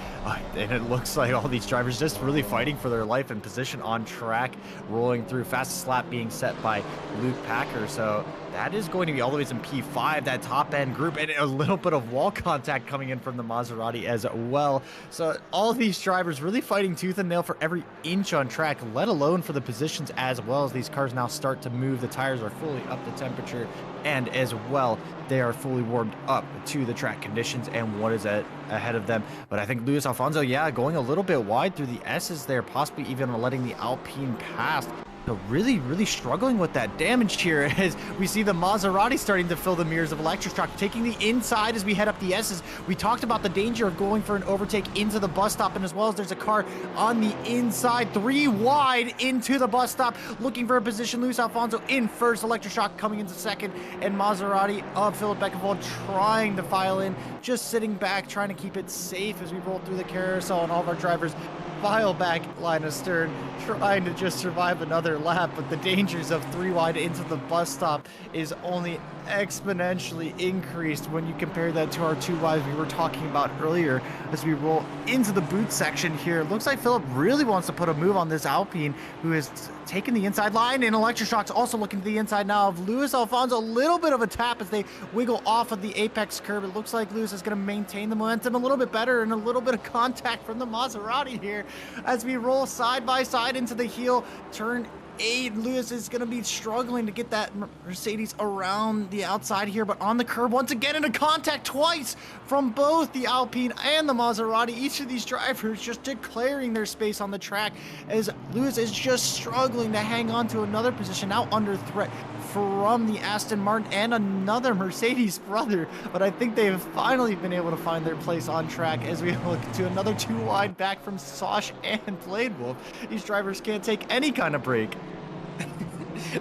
And it looks like all these drivers just really fighting for their life and position on track, rolling through. Fastest lap being set by Luke Packer. So that is going to be all the way in P5, that top end group, and a little bit of wall contact coming in from the Maserati as well. So all these drivers really fighting tooth and nail for every inch on track, let alone for the positions as well as these cars now start to move. The tires are fully up to temperature, and as well, they are fully warmed up to the track conditions and what is ahead of them. But I think Luis Alfonso, yeah, going a little bit wide through the S's there, possibly even letting the Alpine pass. So really, really struggling with that damage here as we see the Maserati starting to fill the mirrors of Electroshock, taking the inside as we head up the S's. We talked about the danger of going for an overtake into the bus stop, and as well as there's a car on the inside, 3 wide into the bus stop, looking for a position. Luis Alfonso in first, Electroshock coming into second, and Maserati of Philip Beckenvold trying to file in, just sitting back, trying to keep it safe as we roll through the carousel, and all of our drivers file back line of stern, trying to just survive another lap. But the dangers of 3 wide into the bus stop is only exponentially increased when you compare that to our 2 wides we were talking about earlier as we roll into the boot section here. It looks like Philip really wants to put a move on this Alpine, who has taken the inside line, and Electroshock's also looking to the inside now of Luis Alfonso. A little bit of a tap as they wiggle off of the apex curve. It looks like Luis is going to maintain the momentum a little bit better, and a little bit of contact from the Maserati here as we roll side by side into the heel turn 8. Luis is going to be struggling to get that Mercedes around the outside here, but on the curb once again into contact twice from both the Alpine and the Maserati. Each of these drivers just declaring their space on the track as Luis is just struggling to hang on to another position, now under threat from the Aston Martin and another Mercedes brother. But I think they have finally been able to find their place on track as we look to another 2 wide back from Sosh and Blade Wolf. These drivers can't take any kind of break.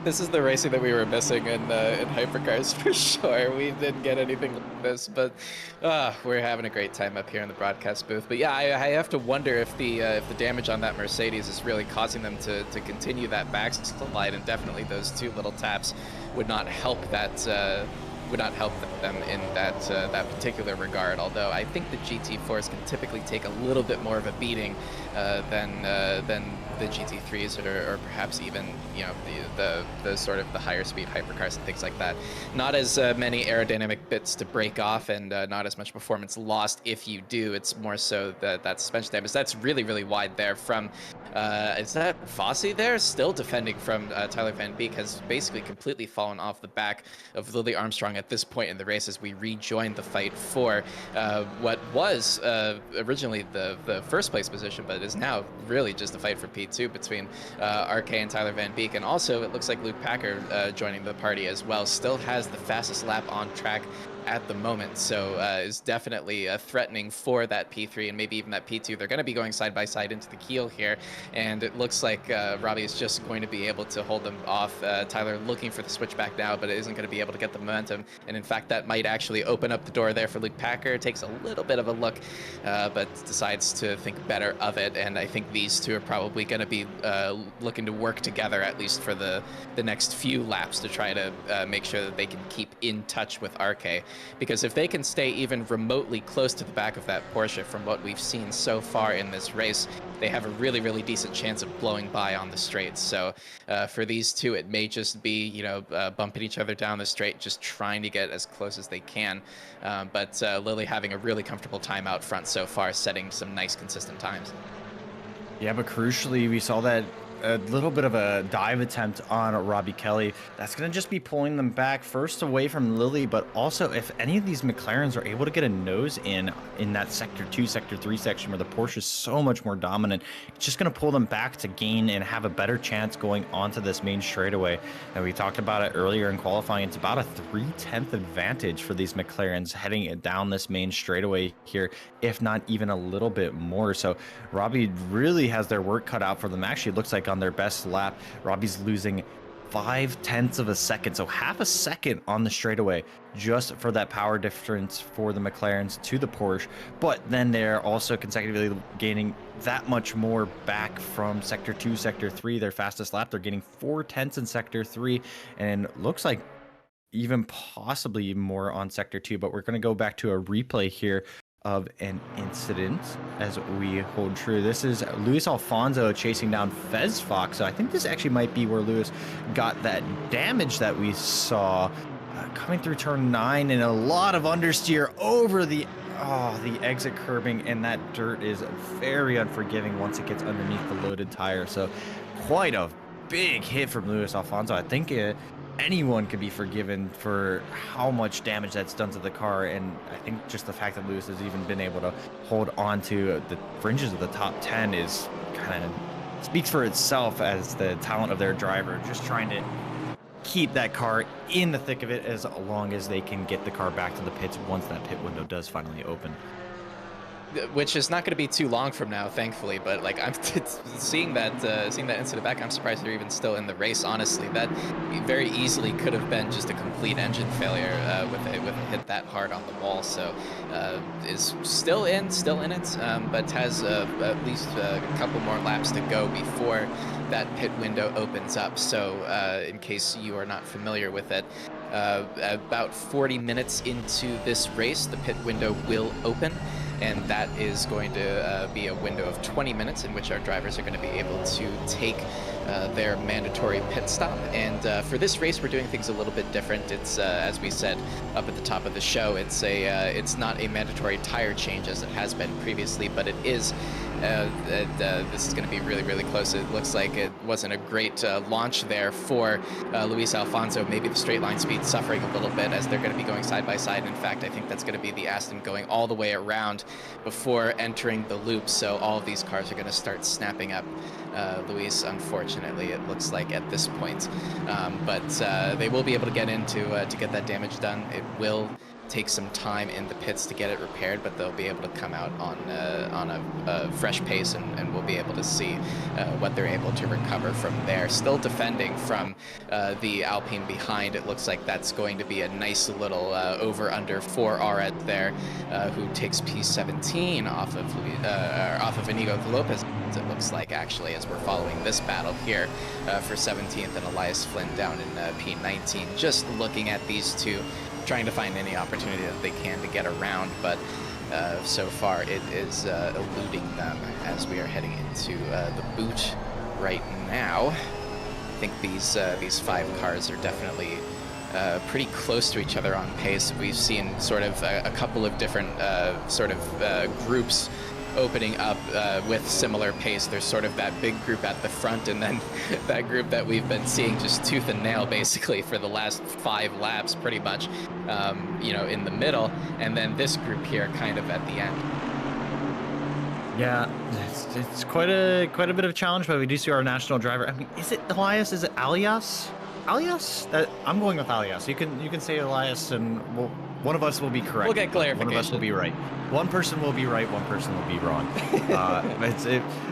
This is the racing that we were missing in hypercars for sure. We didn't get anything like this, but we're having a great time up here in the broadcast booth. But yeah, I have to wonder if the damage on that Mercedes is really causing them to continue that backslide, and definitely those 2 little taps would not help that. Would not help them in that particular regard. Although I think the GT4s can typically take a little bit more of a beating than the GT3s or perhaps even the sort of the higher speed hypercars and things like that. Not as many aerodynamic bits to break off, and not as much performance lost if you do. It's more so that suspension damage. That's really, really wide there from. Is that Fossey there? Still defending from Tyler Van Beek, has basically completely fallen off the back of Lily Armstrong at this point in the race as we rejoin the fight for what was originally the first place position, but is now really just a fight for P2 between RK and Tyler Van Beek. And also it looks like Luke Packer joining the party as well. Still has the fastest lap on track at the moment, so is definitely threatening for that P3 and maybe even that P2. They're going to be going side by side into the keel here, and it looks like Robbie is just going to be able to hold them off. Tyler looking for the switchback now, but it isn't going to be able to get the momentum, and in fact that might actually open up the door there for Luke Packer. Takes a little bit of a look, but decides to think better of it, and I think these two are probably going to be looking to work together at least for the next few laps to try to make sure that they can keep in touch with RK, because if they can stay even remotely close to the back of that Porsche from what we've seen so far in this race, they have a really, really decent chance of blowing by on the straights. So for these two, it may just be, you know, bumping each other down the straight, just trying to get as close as they can. But Lily having a really comfortable time out front so far, setting some nice consistent times. Yeah, but crucially, we saw that a little bit of a dive attempt on Robbie Kelly. That's going to just be pulling them back first away from Lily, but also if any of these McLarens are able to get a nose in that sector 2, sector 3 section where the Porsche is so much more dominant, it's just going to pull them back to gain and have a better chance going onto this main straightaway. And we talked about it earlier in qualifying. It's about a 3/10 advantage for these McLarens heading down this main straightaway here, if not even a little bit more. So Robbie really has their work cut out for them. Actually, it looks like on their best lap, Robbie's losing 0.5 of a second, so half a second on the straightaway just for that power difference for the McLarens to the Porsche. But then they're also consecutively gaining that much more back from sector 2, sector 3, their fastest lap. They're getting 0.4 in sector 3, and looks like even possibly even more on sector 2. But we're going to go back to a replay here of an incident as we hold true. This is Luis Alfonso chasing down Fez Fox. So I think this actually might be where Luis got that damage that we saw coming through turn 9, and a lot of understeer over the exit curbing, and that dirt is very unforgiving once it gets underneath the loaded tire. So quite a big hit from Luis Alfonso. I think anyone could be forgiven for how much damage that's done to the car, and I think just the fact that Lewis has even been able to hold on to the fringes of the top 10 is kind of speaks for itself as the talent of their driver, just trying to keep that car in the thick of it as long as they can get the car back to the pits once that pit window does finally open. Which is not going to be too long from now, thankfully. But like, I'm seeing that incident back, I'm surprised they're even still in the race. Honestly, that very easily could have been just a complete engine failure with a hit that hard on the wall. So is still in it, but has at least a couple more laps to go before that pit window opens up. So in case you are not familiar with it, about 40 minutes into this race, the pit window will open. And that is going to be a window of 20 minutes in which our drivers are going to be able to take their mandatory pit stop. And for this race, we're doing things a little bit different. It's as we said up at the top of the show, it's not a mandatory tire change as it has been previously, but it is. This is going to be really, really close. It looks like it wasn't a great launch there for Luis Alfonso. Maybe the straight line speed suffering a little bit as they're going to be going side by side. In fact, I think that's going to be the Aston going all the way around before entering the loop. So all of these cars are going to start snapping up Luis, unfortunately, it looks like at this point. But they will be able to get in to get that damage done. It will take some time in the pits to get it repaired, but they'll be able to come out on a fresh pace, and we'll be able to see what they're able to recover from there. Still defending from the Alpine behind. It looks like that's going to be a nice little over-under for Aret there, who takes P17 off of Inigo Lopez. It looks like, actually, as we're following this battle here for 17th, and Elias Flynn down in P19. Just looking at these two, trying to find any opportunity that they can to get around, but so far it is eluding them as we are heading into the boot right now. I think these 5 cars are definitely pretty close to each other on pace. We've seen sort of a couple of different groups opening up with similar pace. There's sort of that big group at the front, and then that group that we've been seeing just tooth and nail basically for the last 5 laps pretty much, you know, in the middle, and then this group here kind of at the end. Yeah, it's quite a bit of a challenge, but we do see our national driver. I mean, is it Elias? Is it Alias? Alias? I'm going with Alias. You can say Elias, and One of us will be correct. We'll get One of us will clarification. be right. One person will be right. One person will be wrong.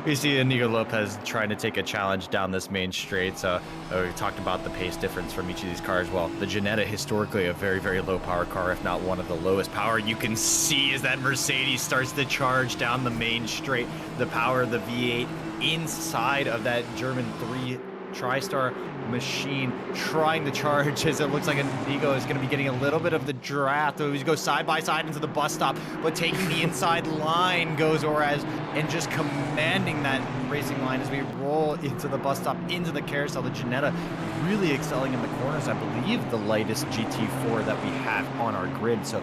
We see Inigo Lopez trying to take a challenge down this main straight. So we talked about the pace difference from each of these cars. Well, the Ginetta, historically a very, very low power car, if not one of the lowest power. You can see as that Mercedes starts to charge down the main straight, the power of the V8 inside of that German 3 TriStar machine trying to charge as it looks like Inigo is going to be getting a little bit of the draft. So he goes side by side into the bus stop, but taking the inside line goes Orez and just commanding that racing line as we roll into the bus stop, into the carousel. The Ginetta really excelling in the corners. I believe the lightest GT4 that we have on our grid. So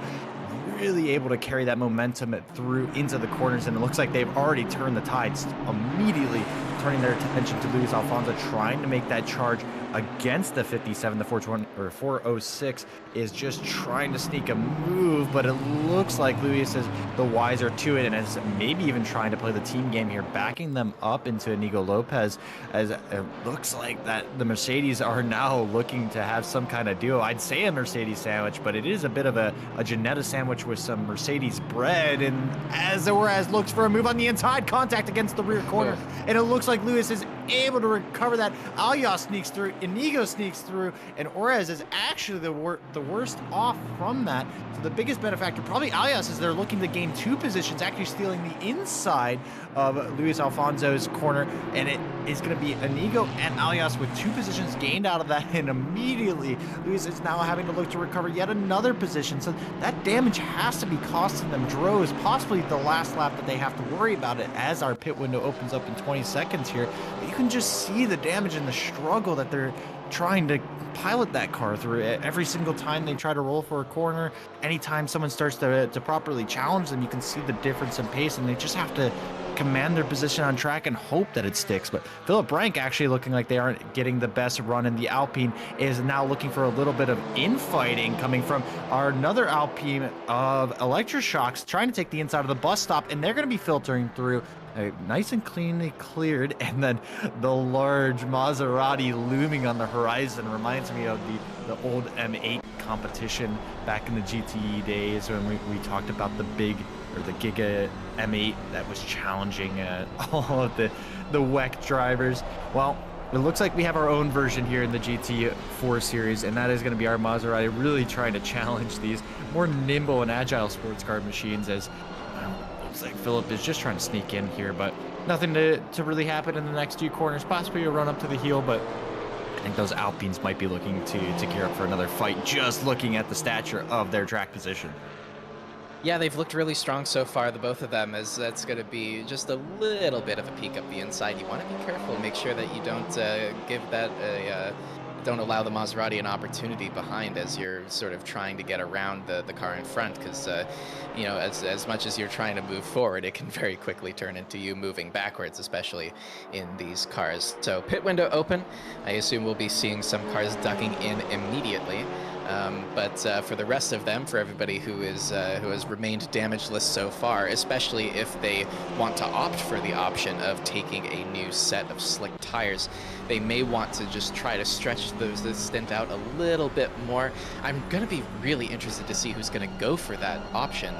really able to carry that momentum through into the corners, and it looks like they've already turned the tides, immediately turning their attention to Luis Alfonso, trying to make that charge against the 57. The 420 or 406 is just trying to sneak a move, but it looks like Luis is the wiser to it and is maybe even trying to play the team game here, backing them up into Inigo Lopez, as it looks like that the Mercedes are now looking to have some kind of duo. I'd say a Mercedes sandwich, but it is a bit of a Ginetta sandwich with some Mercedes bread. And as Orez looks for a move on the inside, contact against the rear corner, and it looks like Luis is able to recover that. Alia sneaks through, Inigo sneaks through, and Orez is actually the worst off from that. So the biggest benefactor, probably Alias, as they're looking to gain 2 positions, actually stealing the inside of Luis Alfonso's corner, and it is going to be Inigo and Alias with 2 positions gained out of that, and immediately Luis is now having to look to recover yet another position. So that damage has to be costing them droves, possibly the last lap that they have to worry about it as our pit window opens up in 20 seconds here. But you can just see the damage and the struggle that they're trying to pilot that car through. Every single time they try to roll for a corner, anytime someone starts to properly challenge them, you can see the difference in pace, and they just have to command their position on track and hope that it sticks. But Philip Rank actually looking like they aren't getting the best run, and the Alpine is now looking for a little bit of infighting coming from another Alpine of Electroshocks, trying to take the inside of the bus stop, and they're going to be filtering through. Nice and cleanly cleared, and then the large Maserati looming on the horizon reminds me of the old M8 competition back in the GTE days when we talked about the big, or the Giga M8 that was challenging all of the WEC drivers. Well, it looks like we have our own version here in the GT4 series, and that is going to be our Maserati really trying to challenge these more nimble and agile sports car machines, as looks like Philip is just trying to sneak in here, but nothing to really happen in the next few corners. Possibly a run up to the heel, but I think those Alpines might be looking to gear up for another fight, just looking at the stature of their track position. Yeah, they've looked really strong so far, the both of them, as that's going to be just a little bit of a peek up the inside. You want to be careful, make sure that you don't give that don't allow the Maserati an opportunity behind as you're sort of trying to get around the car in front, because you know, as much as you're trying to move forward, it can very quickly turn into you moving backwards, especially in these cars. So pit window open. I assume we'll be seeing some cars ducking in immediately. But for the rest of them, for everybody who has remained damageless so far, especially if they want to opt for the option of taking a new set of slick tires, they may want to just try to stretch this stint out a little bit more. I'm going to be really interested to see who's going to go for that option,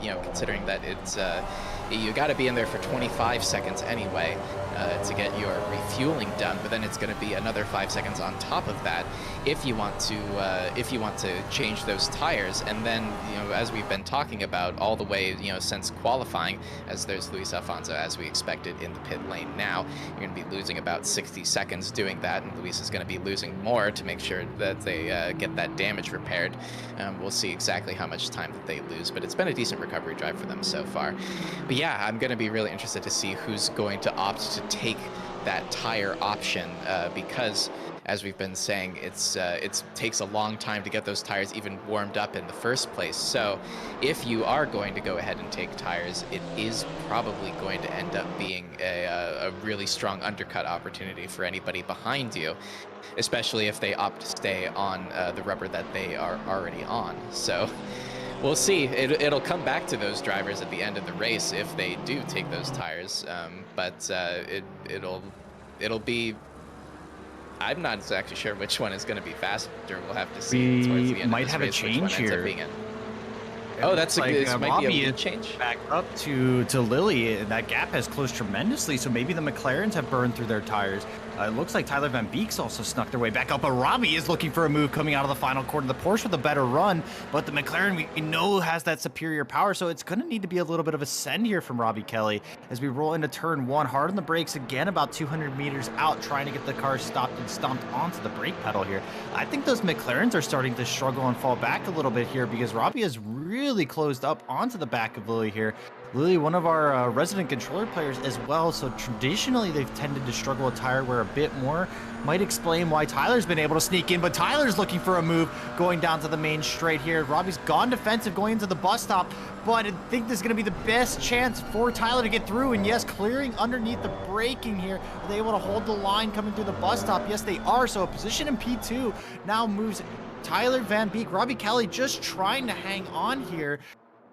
you know, considering that it's you got to be in there for 25 seconds anyway to get your refueling done, but then it's going to be another 5 seconds on top of that if you want to change those tires. And then, you know, as we've been talking about all the way, you know, since qualifying, as there's Luis Alfonso as we expected in the pit lane now, you're going to be losing about 60 seconds doing that, and Luis is going to be losing more to make sure that they get that damage repaired. We'll see exactly how much time that they lose, but it's been a decent recovery drive for them so far. But yeah, I'm going to be really interested to see who's going to opt to take that tire option, because as we've been saying, it takes a long time to get those tires even warmed up in the first place. So if you are going to go ahead and take tires, it is probably going to end up being a really strong undercut opportunity for anybody behind you, especially if they opt to stay on the rubber that they are already on. So we'll see. It'll come back to those drivers at the end of the race if they do take those tires, but it'll be. I'm not exactly sure which one is going to be faster. We'll have to see towards the end might of this have a race, change which one ends up here. being it. Oh, that's a Like, good. This might be a Robbie lead is change. back up to Lily, and that gap has closed tremendously. So maybe the McLarens have burned through their tires. It looks like Tyler Van Beek's also snuck their way back up, but Robbie is looking for a move coming out of the final quarter. The Porsche with a better run, but the McLaren we know has that superior power, so it's going to need to be a little bit of a send here from Robbie Kelly as we roll into turn 1. Hard on the brakes again, about 200 meters out, trying to get the car stopped and stomped onto the brake pedal here. I think those McLarens are starting to struggle and fall back a little bit here because Robbie has really closed up onto the back of Lily here. Lily, one of our resident controller players as well, so traditionally they've tended to struggle with tire wear a bit more. Might explain why Tyler's been able to sneak in, but Tyler's looking for a move going down to the main straight here. Robbie's gone defensive going into the bus stop, but I think this is going to be the best chance for Tyler to get through. And yes, clearing underneath the braking here. Are they able to hold the line coming through the bus stop? Yes, they are. So a position in P2 now moves Tyler Van Beek. Robbie Kelly just trying to hang on here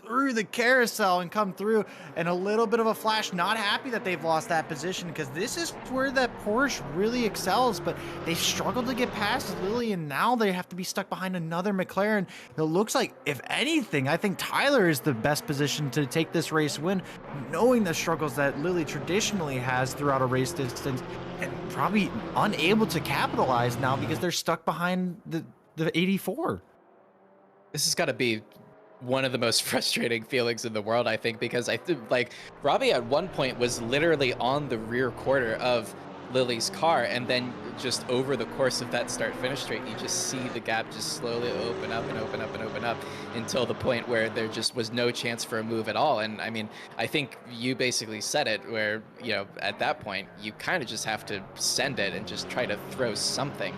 through the carousel and come through, and a little bit of a flash. Not happy that they've lost that position because this is where that Porsche really excels, but they've struggled to get past Lily, and now they have to be stuck behind another McLaren. It looks like, if anything, I think Tyler is the best position to take this race win, knowing the struggles that Lily traditionally has throughout a race distance, and probably unable to capitalize now because they're stuck behind the 84. This has got to be one of the most frustrating feelings in the world, I think, because I think like Robbie at one point was literally on the rear quarter of Lily's car, and then just over the course of that start-finish straight, you just see the gap just slowly open up and open up and open up until the point where there just was no chance for a move at all. And I mean, I think you basically said it, where, you know, at that point you kind of just have to send it and just try to throw something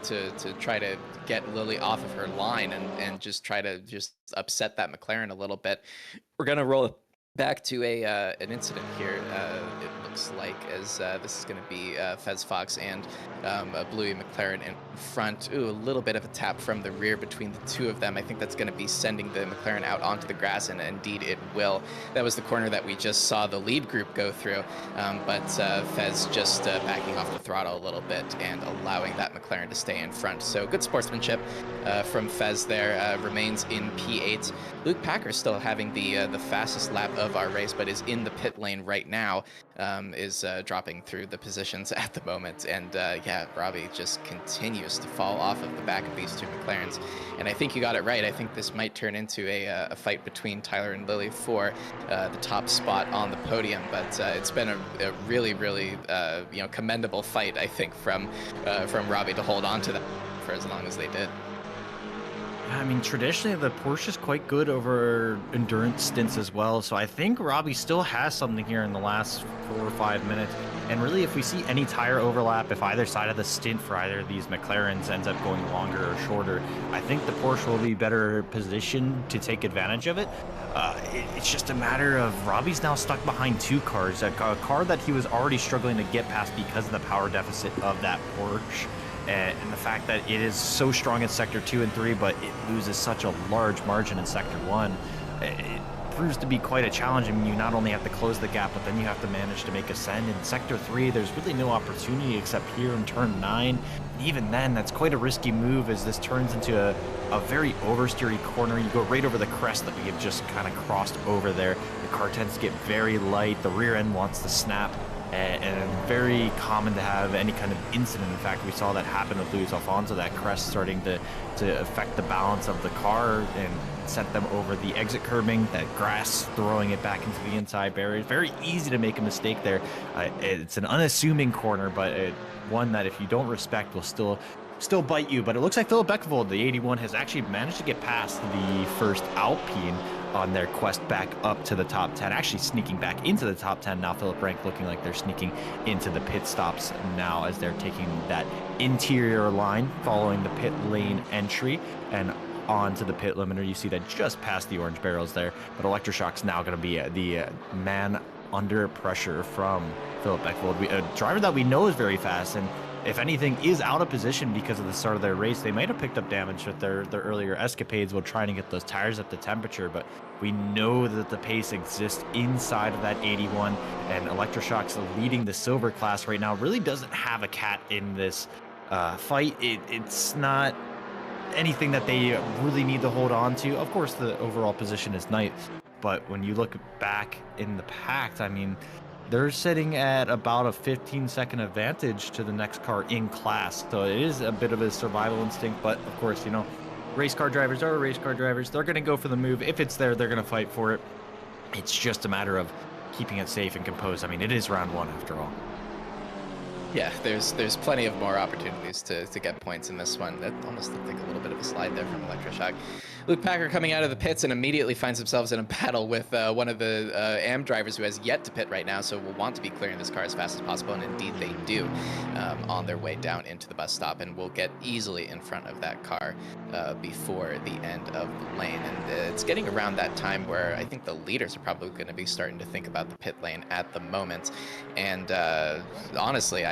to try to get Lily off of her line and just try to just upset that McLaren a little bit. We're gonna roll back to an incident here. It looks like as this is going to be Fez Fox and a Bluey McLaren in front. Ooh, a little bit of a tap from the rear between the two of them. I think that's going to be sending the McLaren out onto the grass, and indeed it will. That was the corner that we just saw the lead group go through, but Fez just backing off the throttle a little bit and allowing that McLaren to stay in front. So good sportsmanship from Fez there. Remains in P8. Luke Packer still having the fastest lap of our race, but is in the pit lane right now, is dropping through the positions at the moment. And yeah, Robbie just continues to fall off of the back of these two McLarens. And I think you got it right. I think this might turn into a fight between Tyler and Lily for the top spot on the podium. But it's been a really, really commendable fight, I think, from Robbie to hold on to that for as long as they did. I mean, traditionally, the Porsche is quite good over endurance stints as well, so I think Robbie still has something here in the last 4 or 5 minutes. And really, if we see any tire overlap, if either side of the stint for either of these McLarens ends up going longer or shorter, I think the Porsche will be better positioned to take advantage of it. It's just a matter of Robbie's now stuck behind two cars, a car that he was already struggling to get past because of the power deficit of that Porsche. And the fact that it is so strong in Sector 2 and 3, but it loses such a large margin in Sector 1, it proves to be quite a challenge. I mean, you not only have to close the gap, but then you have to manage to make a send. In Sector 3, there's really no opportunity except here in Turn 9. And even then, that's quite a risky move as this turns into a very oversteery corner. You go right over the crest that we have just kind of crossed over there. The car tends to get very light. The rear end wants to snap. And very common to have any kind of incident. In fact, we saw that happen with Luis Alfonso, that crest starting to affect the balance of the car and sent them over the exit curbing, that grass throwing it back into the inside barrier. Very easy to make a mistake there. It's an unassuming corner, but one that if you don't respect will still bite you. But it looks like Philip Beckevold, the 81, has actually managed to get past the first Alpine on their quest back up to the top 10, actually sneaking back into the top 10 now. Philip Rank looking like they're sneaking into the pit stops now as they're taking that interior line following the pit lane entry and onto the pit limiter. You see that just past the orange barrels there, but Electroshock's now going to be the man under pressure from Philip Beckevold, a driver that we know is very fast, and if anything is out of position because of the start of their race. They might have picked up damage with their earlier escapades while trying to get those tires up to temperature, but we know that the pace exists inside of that 81, and Electroshock's leading the silver class right now. Really doesn't have a cat in this fight. It's not anything that they really need to hold on to. Of course, the overall position is ninth, but when you look back in the pack, I mean, they're sitting at about a 15-second advantage to the next car in class. So it is a bit of a survival instinct, but of course, you know, race car drivers are race car drivers. They're going to go for the move. If it's there, they're going to fight for it. It's just a matter of keeping it safe and composed. I mean, it is round one after all. Yeah, there's plenty of more opportunities to get points in this one. That almost looked like a little bit of a slide there from Electroshock. Luke Packer coming out of the pits and immediately finds themselves in a battle with one of the AM drivers who has yet to pit right now, so will want to be clearing this car as fast as possible, and indeed they do on their way down into the bus stop, and will get easily in front of that car before the end of the lane. And it's getting around that time where I think the leaders are probably going to be starting to think about the pit lane at the moment. And honestly,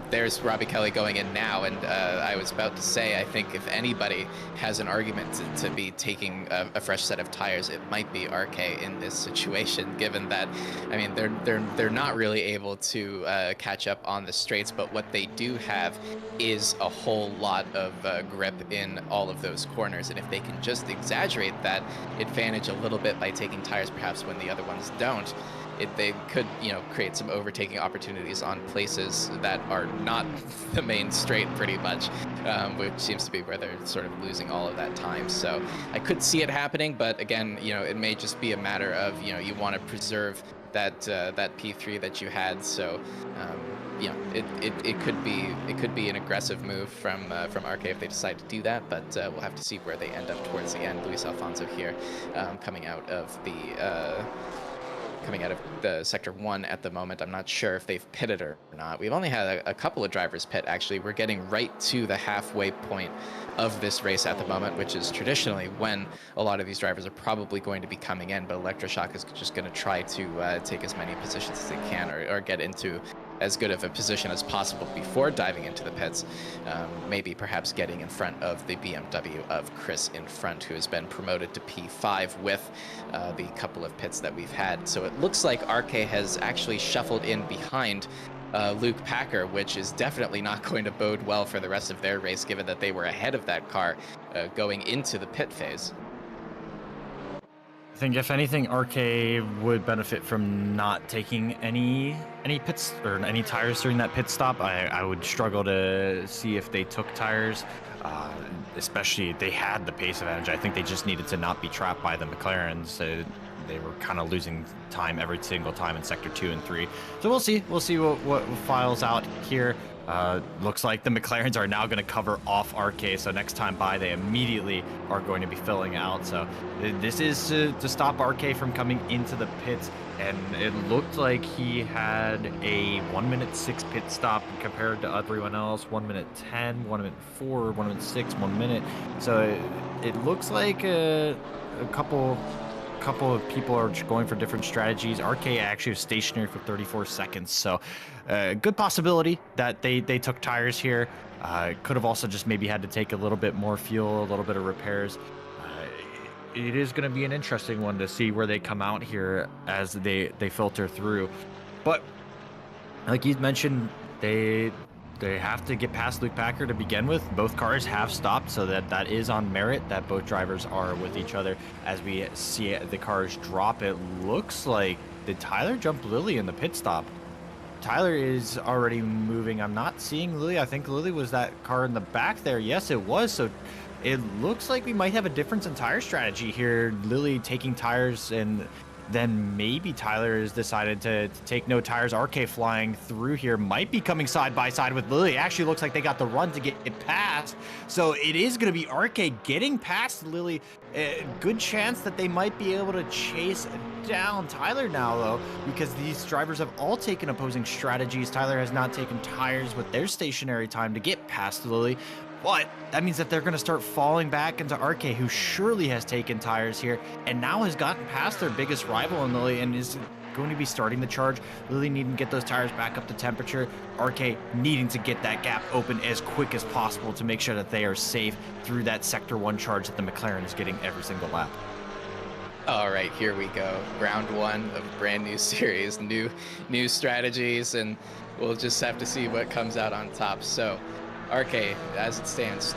there's Robbie Kelly going in now, and I was about to say, I think if anybody has an argument to be taking a fresh set of tires, it might be RK in this situation, given that, I mean, they're not really able to catch up on the straights, but what they do have is a whole lot of grip in all of those corners, and if they can just exaggerate that advantage a little bit by taking tires perhaps when the other ones don't, they could, you know, create some overtaking opportunities on places that are not the main straight, pretty much, which seems to be where they're sort of losing all of that time. So I could see it happening, but again, you know, it may just be a matter of, you know, you want to preserve that that P3 that you had. So you know, it could be an aggressive move from RK if they decide to do that, but we'll have to see where they end up towards the end. Luis Alfonso here, coming out of the Sector 1 at the moment. I'm not sure if they've pitted or not. We've only had a couple of drivers pit, actually. We're getting right to the halfway point of this race at the moment, which is traditionally when a lot of these drivers are probably going to be coming in, but Electroshock is just going to try to take as many positions as they can, or get into as good of a position as possible before diving into the pits. Maybe perhaps getting in front of the BMW of Chris in front, who has been promoted to P5 with the couple of pits that we've had. So it looks like RK has actually shuffled in behind Luke Packer, which is definitely not going to bode well for the rest of their race, given that they were ahead of that car going into the pit phase. I think if anything, RK would benefit from not taking any pits or any tires during that pit stop. I would struggle to see if they took tires, especially they had the pace advantage. I think they just needed to not be trapped by the McLarens. They were kind of losing time every single time in Sector 2 and 3. So we'll see what files out here. Looks like the McLarens are now going to cover off RK, so next time by they immediately are going to be filling out. So this is to stop RK from coming into the pits, and it looked like he had a 1:06 pit stop compared to everyone else. 1:10, 1:04, 1:06, 1 minute. So it looks like a couple of people are going for different strategies. RK actually was stationary for 34 seconds, so good possibility that they took tires here. Could have also just maybe had to take a little bit more fuel, a little bit of repairs. It is going to be an interesting one to see where they come out here as they filter through. But like you mentioned, they have to get past Luke Packer to begin with. Both cars have stopped, so that is on merit that both drivers are with each other. As we see the cars drop, it looks like, did Tyler jump Lily in the pit stop? Tyler is already moving. I'm not seeing Lily. I think Lily was that car in the back there. Yes, it was. So it looks like we might have a difference in tire strategy here. Lily taking tires, and then maybe Tyler has decided to take no tires. RK flying through here, might be coming side by side with Lily. Actually looks like they got the run to get it past. So it is going to be RK getting past Lily. Good chance that they might be able to chase down Tyler now, though, because these drivers have all taken opposing strategies. Tyler has not taken tires with their stationary time to get past Lily. But that means that they're going to start falling back into RK, who surely has taken tires here and now has gotten past their biggest rival in Lily and is going to be starting the charge. Lily needing to get those tires back up to temperature. RK needing to get that gap open as quick as possible to make sure that they are safe through that Sector 1 charge that the McLaren is getting every single lap. All right, here we go. Round one of a brand new series, new strategies, and we'll just have to see what comes out on top. So RK, as it stands,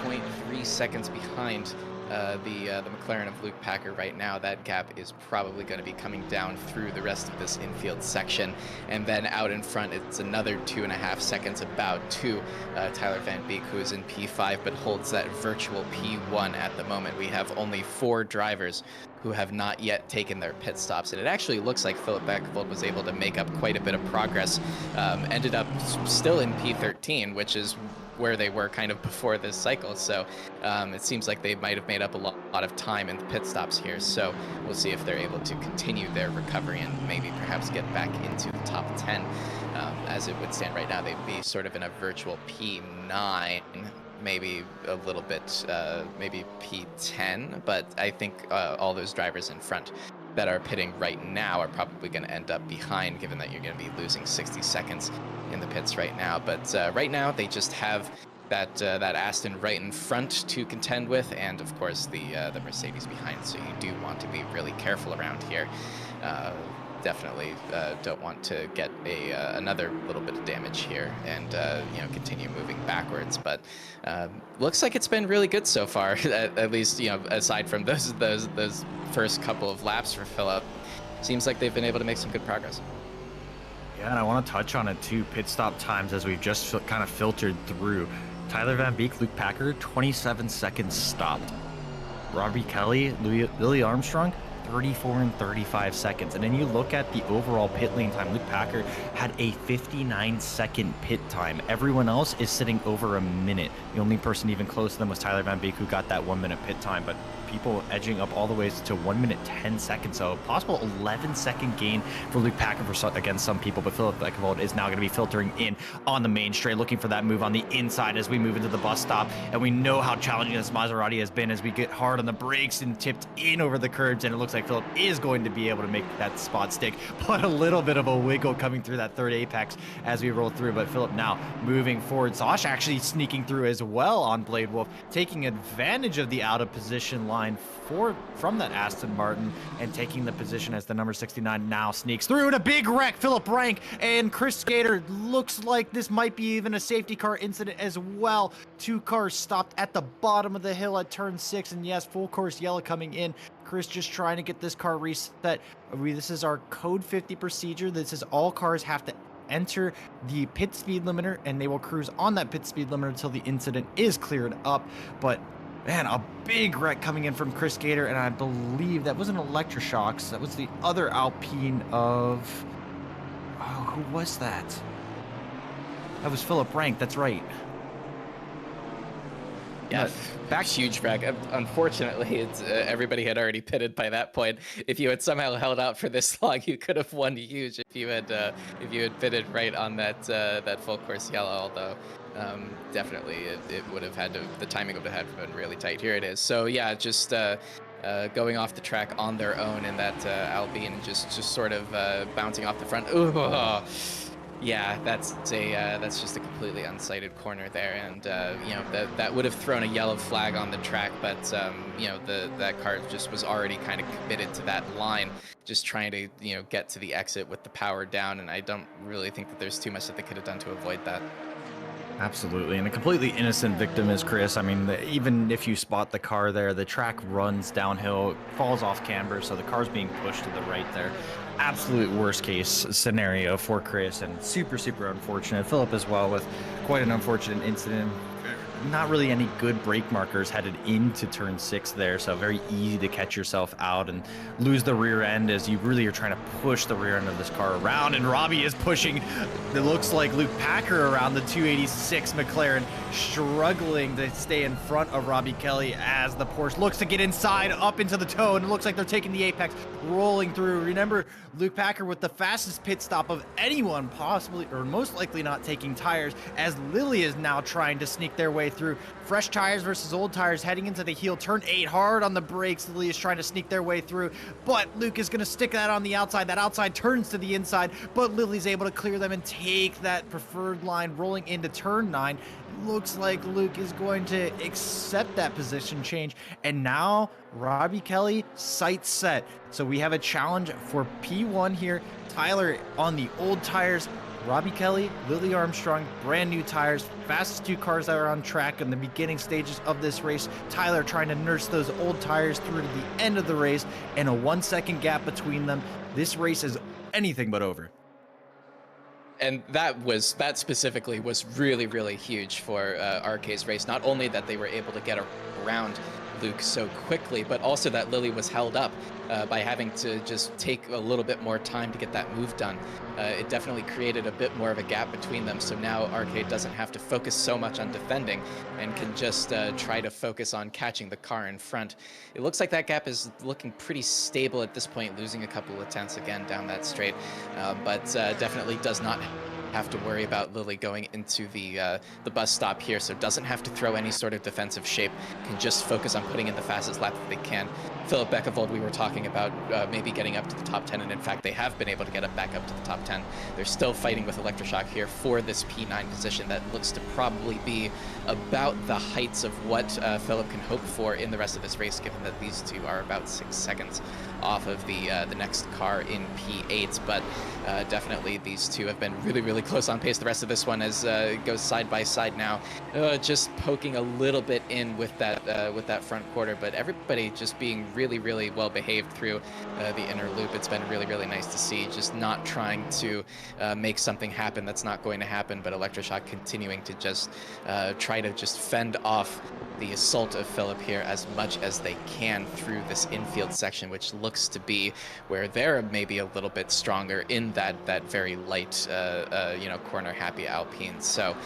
2.3 seconds behind the McLaren of Luke Packer right now. That gap is probably going to be coming down through the rest of this infield section, and then out in front it's another 2.5 seconds about to Tyler Van Beek, who is in P5 but holds that virtual P1 at the moment. We have only 4 drivers who have not yet taken their pit stops, and it actually looks like Philip Beckevold was able to make up quite a bit of progress. Ended up still in P13, which is where they were kind of before this cycle, so it seems like they might have made up a lot of time in the pit stops here, so we'll see if they're able to continue their recovery and maybe perhaps get back into the top 10. As it would stand right now, they'd be sort of in a virtual P9, maybe a little bit, maybe P10, but I think all those drivers in front that are pitting right now are probably going to end up behind, given that you're going to be losing 60 seconds in the pits right now. But right now they just have that Aston right in front to contend with, and of course the Mercedes behind. So you do want to be really careful around here. Definitely don't want to get another little bit of damage here and continue moving backwards. But looks like it's been really good so far. At least aside from those first couple of laps for Philip, seems like they've been able to make some good progress. Yeah, and I want to touch on it too. Pit stop times, as we've just kind of filtered through. Tyler Van Beek, Luke Packer, 27 seconds stopped. Robbie Kelly, Lily Armstrong, 34 and 35 seconds. And then you look at the overall pit lane time. Luke Packer had a 59-second pit time. Everyone else is sitting over a minute. The only person even close to them was Tyler Van Beek, who got that 1-minute pit time. But people edging up all the way to 1 minute 10 seconds. So possible 11-second gain for Luke Packer against some people. But Philip Beckevold is now going to be filtering in on the main straight, looking for that move on the inside as we move into the bus stop. And we know how challenging this Maserati has been as we get hard on the brakes and tipped in over the curbs. And it looks like Philip is going to be able to make that spot stick, but a little bit of a wiggle coming through that third apex as we roll through. But Philip now moving forward. Zosh actually sneaking through as well on Blade Wolf, taking advantage of the out of position line from that Aston Martin and taking the position as the number 69 now sneaks through in a big wreck. Philip Rank and Chris Skater. Looks like this might be even a safety car incident as well. 2 cars stopped at the bottom of the hill at turn 6, and yes, full course yellow coming in. Chris just trying to get this car reset. This is our code 50 procedure. This is all cars have to enter the pit speed limiter, and they will cruise on that pit speed limiter until the incident is cleared up. But man, a big wreck coming in from Chris Gator, and I believe that wasn't Electroshocks. That was the other Alpine of... Oh, who was that? That was Philip Rank, that's right. Yeah, back huge wreck. Unfortunately, it's everybody had already pitted by that point. If you had somehow held out for this long, you could have won huge if you had pitted right on that full course yellow. Although definitely it would have had to, the timing would have been really tight. Here it is. So yeah, just going off the track on their own in that Alpine, just sort of bouncing off the front. Ooh. Yeah, that's just a completely unsighted corner there, and that would have thrown a yellow flag on the track, but that car just was already kind of committed to that line, just trying to get to the exit with the power down, and I don't really think that there's too much that they could have done to avoid that. Absolutely, and a completely innocent victim is Chris. I mean, even if you spot the car there, the track runs downhill, falls off camber, so the car's being pushed to the right there. Absolute worst case scenario for Chris, and super unfortunate. Philip as well, with quite an unfortunate incident. Not really any good brake markers headed into turn 6 there, so very easy to catch yourself out and lose the rear end as you really are trying to push the rear end of this car around. And Robbie is pushing, it looks like Luke Packer around the 286 McLaren, struggling to stay in front of Robbie Kelly as the Porsche looks to get inside up into the toe, and it looks like they're taking the apex, rolling through. Remember, Luke Packer with the fastest pit stop of anyone, possibly or most likely not taking tires, as Lily is now trying to sneak their way through. Fresh tires versus old tires heading into the heel. Turn 8 hard on the brakes. Lily is trying to sneak their way through, but Luke is going to stick that on the outside. That outside turns to the inside, but Lily's able to clear them and take that preferred line rolling into turn 9. Looks like Luke is going to accept that position change, and now Robbie Kelly, sights set. So we have a challenge for P1 here. Tyler on the old tires, Robbie Kelly, Lily Armstrong, brand new tires, fastest two cars that are on track in the beginning stages of this race. Tyler trying to nurse those old tires through to the end of the race, and a 1 second gap between them. This race is anything but over. And that specifically was really, really huge for RK's race. Not only that they were able to get around Luke so quickly, but also that Lily was held up by having to just take a little bit more time to get that move done. It definitely created a bit more of a gap between them, so now RK doesn't have to focus so much on defending and can just try to focus on catching the car in front. It looks like that gap is looking pretty stable at this point, losing a couple of tenths again down that straight, but definitely does not have to worry about Lily going into the bus stop here, so doesn't have to throw any sort of defensive shape, can just focus on putting in the fastest lap that they can. Philip Beckevold, we were talking about maybe getting up to the top 10, and in fact they have been able to get back up to the top 10. They're still fighting with Electroshock here for this P9 position that looks to probably be about the heights of what Philip can hope for in the rest of this race, given that these two are about 6 seconds off of the next car in P8, but definitely these two have been really, really close on pace. The rest of this one as goes side by side now, just poking a little bit in with that front quarter, but everybody just being really, really well behaved through the inner loop. It's been really, really nice to see, just not trying to make something happen that's not going to happen, but Electroshock continuing to just try to just fend off the assault of Philip here as much as they can through this infield section, which looks to be where they're maybe a little bit stronger in that very light, corner happy Alpine. So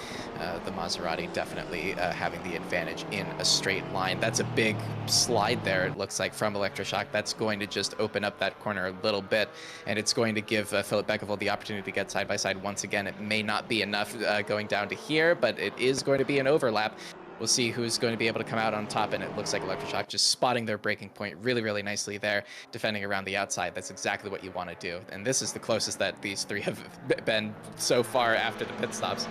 the Maserati definitely having the advantage in a straight line. That's a big slide there, it looks like, from Electroshock. That's going to just open up that corner a little bit, and it's going to give Philip Beckevold the opportunity to get side by side once again. It may not be enough going down to here, but it is going to be an overlap. We'll see who's going to be able to come out on top, and it looks like Electroshock just spotting their breaking point really, really nicely there, defending around the outside. That's exactly what you want to do, and this is the closest that these three have been so far after the pit stops.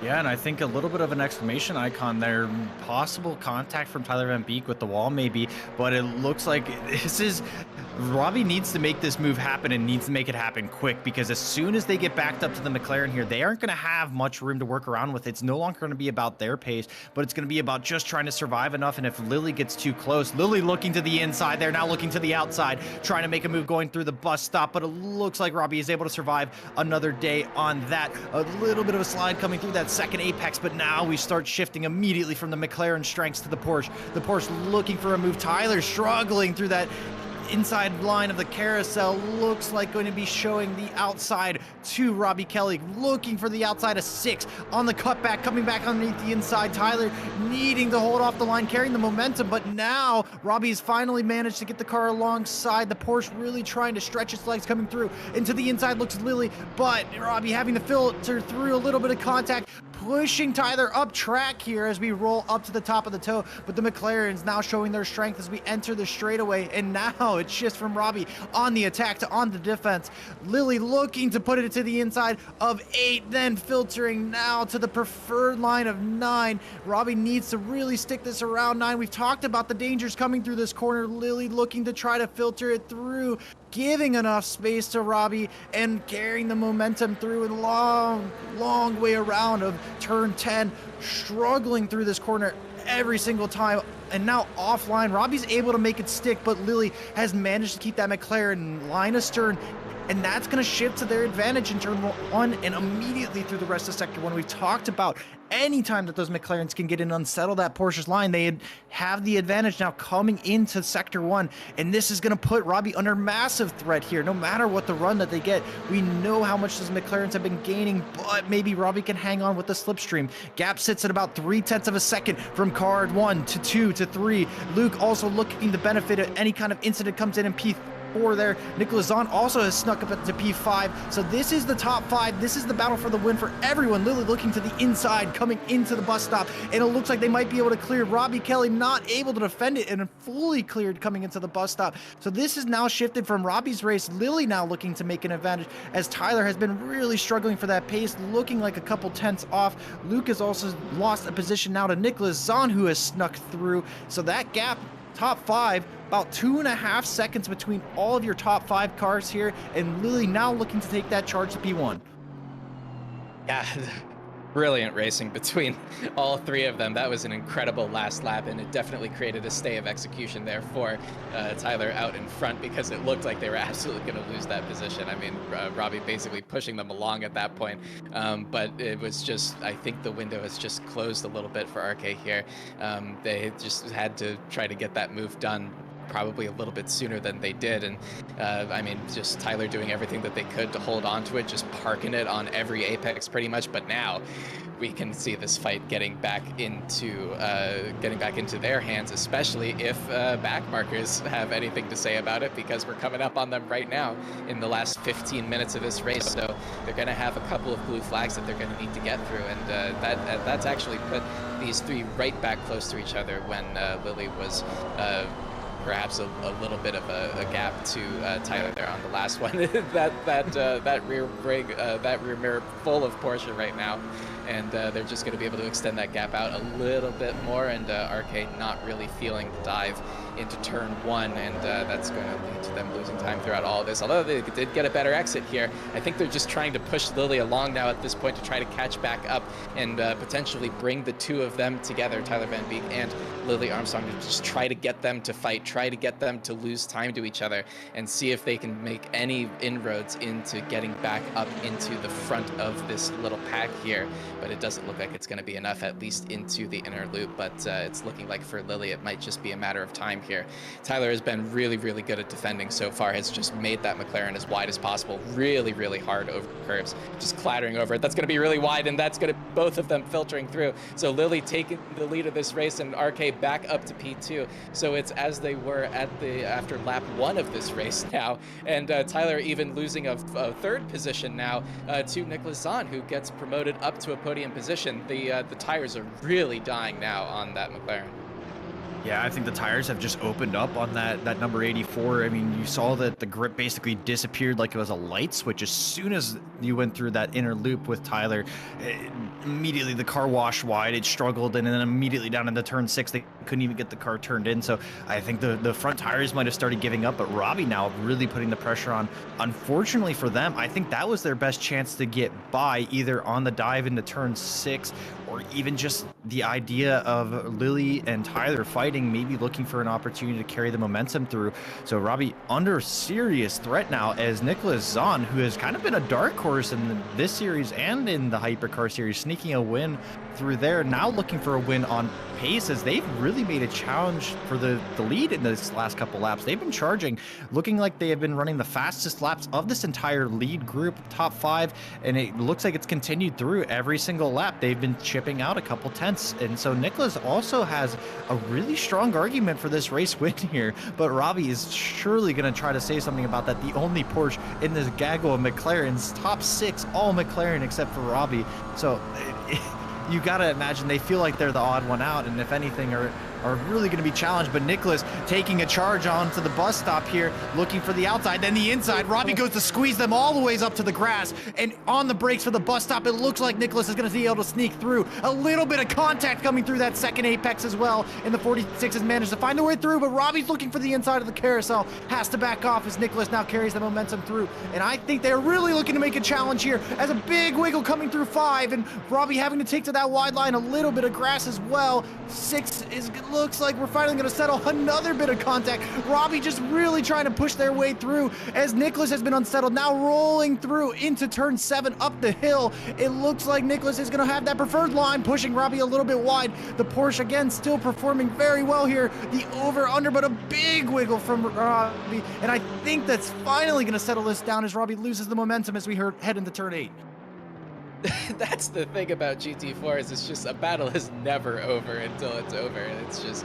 Yeah, and I think a little bit of an exclamation icon there. Possible contact from Tyler Van Beek with the wall maybe, but it looks like this is... Robbie needs to make this move happen and needs to make it happen quick, because as soon as they get backed up to the McLaren here, they aren't going to have much room to work around with. It's no longer going to be about their pace, but it's going to be about just trying to survive enough. And if Lily gets too close, Lily looking to the inside, they're now looking to the outside, trying to make a move going through the bus stop, but it looks like Robbie is able to survive another day on that. A little bit of a slide coming through that second apex, but now we start shifting immediately from the McLaren strengths to the Porsche. The Porsche looking for a move. Tyler struggling through that inside line of the carousel, looks like going to be showing the outside to Robbie Kelly, looking for the outside of 6 on the cutback, coming back underneath the inside. Tyler needing to hold off the line, carrying the momentum, but now Robbie's finally managed to get the car alongside. The Porsche really trying to stretch its legs, coming through into the inside, looks Lily, but Robbie having to filter through a little bit of contact, pushing Tyler up track here as we roll up to the top of the toe, but the McLaren's now showing their strength as we enter the straightaway, and now it shifts from Robbie on the attack to on the defense. Lily looking to put it to the inside of 8, then filtering now to the preferred line of 9. Robbie needs to really stick this around 9. We've talked about the dangers coming through this corner. Lily looking to try to filter it through, giving enough space to Robbie and carrying the momentum through a long way around of turn 10, struggling through this corner every single time, and now offline. Robbie's able to make it stick, but Lily has managed to keep that McLaren line astern, and that's going to shift to their advantage in turn 1 and immediately through the rest of sector 1. We've talked about any time that those McLarens can get in and unsettle that Porsche's line, they have the advantage now coming into sector 1, and this is going to put Robbie under massive threat here. No matter what the run that they get, we know how much those McLarens have been gaining, but maybe Robbie can hang on with the slipstream. Gap sits at about 0.3 of a second from car 1 to 2 to 3. Luke also looking to benefit if any kind of incident comes in P4 there. Nicholas Zahn also has snuck up to P5. So this is the top 5. This is the battle for the win for everyone. Lily looking to the inside, coming into the bus stop, and it looks like they might be able to clear. Robbie Kelly not able to defend it and fully cleared coming into the bus stop. So this is now shifted from Robbie's race. Lily now looking to make an advantage as Tyler has been really struggling for that pace, looking like a couple tenths off. Luke has also lost a position now to Nicholas Zahn, who has snuck through. So that gap, top 5, about 2.5 seconds between all of your top 5 cars here, and Lily now looking to take that charge to P1. Yeah, brilliant racing between all three of them. That was an incredible last lap, and it definitely created a stay of execution there for Tyler out in front, because it looked like they were absolutely going to lose that position. I mean, Robbie basically pushing them along at that point, but it was just, I think the window has just closed a little bit for RK here. They just had to try to get that move done probably a little bit sooner than they did, and I mean, just Tyler doing everything that they could to hold on to it, just parking it on every apex pretty much. But now we can see this fight getting back into their hands, especially if back markers have anything to say about it, because we're coming up on them right now in the last 15 minutes of this race. So they're going to have a couple of blue flags that they're going to need to get through, and that's actually put these three right back close to each other when Lily was perhaps a little bit of a gap to Tyler there on the last one. that rear mirror full of Porsche right now, and they're just going to be able to extend that gap out a little bit more, and RK not really feeling the dive into turn one, and that's going to lead to them losing time throughout all of this. Although they did get a better exit here, I think they're just trying to push Lily along now at this point to try to catch back up and potentially bring the two of them together, Tyler Van Beek and Lily Armstrong, to just try to get them to fight, try to get them to lose time to each other, and see if they can make any inroads into getting back up into the front of this little pack here. But it doesn't look like it's going to be enough, at least into the inner loop. But it's looking like for Lily, it might just be a matter of time here. Tyler has been really, really good at defending so far, has just made that McLaren as wide as possible, really, really hard over curves, just clattering over it. That's going to be really wide, and that's going to both of them filtering through. So Lily taking the lead of this race, and RK back up to P2. So it's as they were after lap one of this race now, and Tyler even losing a third position now to Nicholas Zahn, who gets promoted up to a podium position. The tires are really dying now on that McLaren. Yeah, I think the tires have just opened up on that number 84. I mean, you saw that the grip basically disappeared like it was a light switch as soon as you went through that inner loop with Tyler. Immediately the car washed wide, it struggled, and then immediately down into turn 6, they couldn't even get the car turned in. So I think the front tires might have started giving up, but Robbie now really putting the pressure on. Unfortunately for them, I think that was their best chance to get by, either on the dive into turn 6, or even just the idea of Lily and Tyler fighting, maybe looking for an opportunity to carry the momentum through. So Robbie under serious threat now, as Nicholas Zahn, who has kind of been a dark horse in this series and in the Hypercar series, sneaking a win through there, now looking for a win on pace, as they've really made a challenge for the lead in this last couple laps. They've been charging, looking like they have been running the fastest laps of this entire lead group, top 5, and it looks like it's continued through every single lap. They've been chipping out a couple tenths, and so Nicholas also has a really strong argument for this race win here, but Robbie is surely going to try to say something about that. The only Porsche in this gaggle of McLarens, top 6, all McLaren except for Robbie. So you gotta imagine they feel like they're the odd one out, and if anything are really going to be challenged. But Nicholas taking a charge onto the bus stop here, looking for the outside, then the inside. Robbie goes to squeeze them all the ways up to the grass, and on the brakes for the bus stop, it looks like Nicholas is going to be able to sneak through. A little bit of contact coming through that second apex as well, and the 46 has managed to find their way through, but Robbie's looking for the inside of the carousel, has to back off as Nicholas now carries the momentum through. And I think they're really looking to make a challenge here, as a big wiggle coming through 5, and Robbie having to take to that wide line, a little bit of grass as well. 6 looks like we're finally going to settle another bit of contact. Robbie just really trying to push their way through, as Nicholas has been unsettled, now rolling through into turn 7 up the hill. It looks like Nicholas is going to have that preferred line, pushing Robbie a little bit wide. The Porsche again still performing very well here. The over under, but a big wiggle from Robbie, and I think that's finally going to settle this down as Robbie loses the momentum as we head into turn 8. That's the thing about GT4, is it's just, a battle is never over until it's over, and it's just,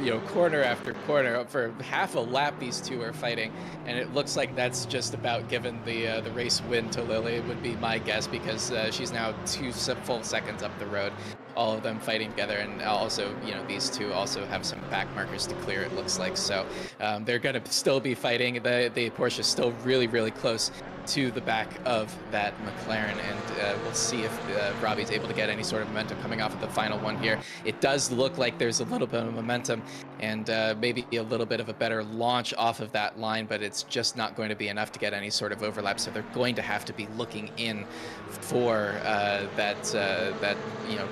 you know, corner after corner. For half a lap these two are fighting, and it looks like that's just about given the race win to Lily, would be my guess, because she's now 2 full seconds up the road, all of them fighting together. And also, you know, these two also have some back markers to clear, it looks like. So they're going to still be fighting. The Porsche is still really, really close to the back of that McLaren, and we'll see if Robbie's able to get any sort of momentum coming off of the final one here. It does look like there's a little bit of momentum, and maybe a little bit of a better launch off of that line, but it's just not going to be enough to get any sort of overlap. So they're going to have to be looking in for that, you know,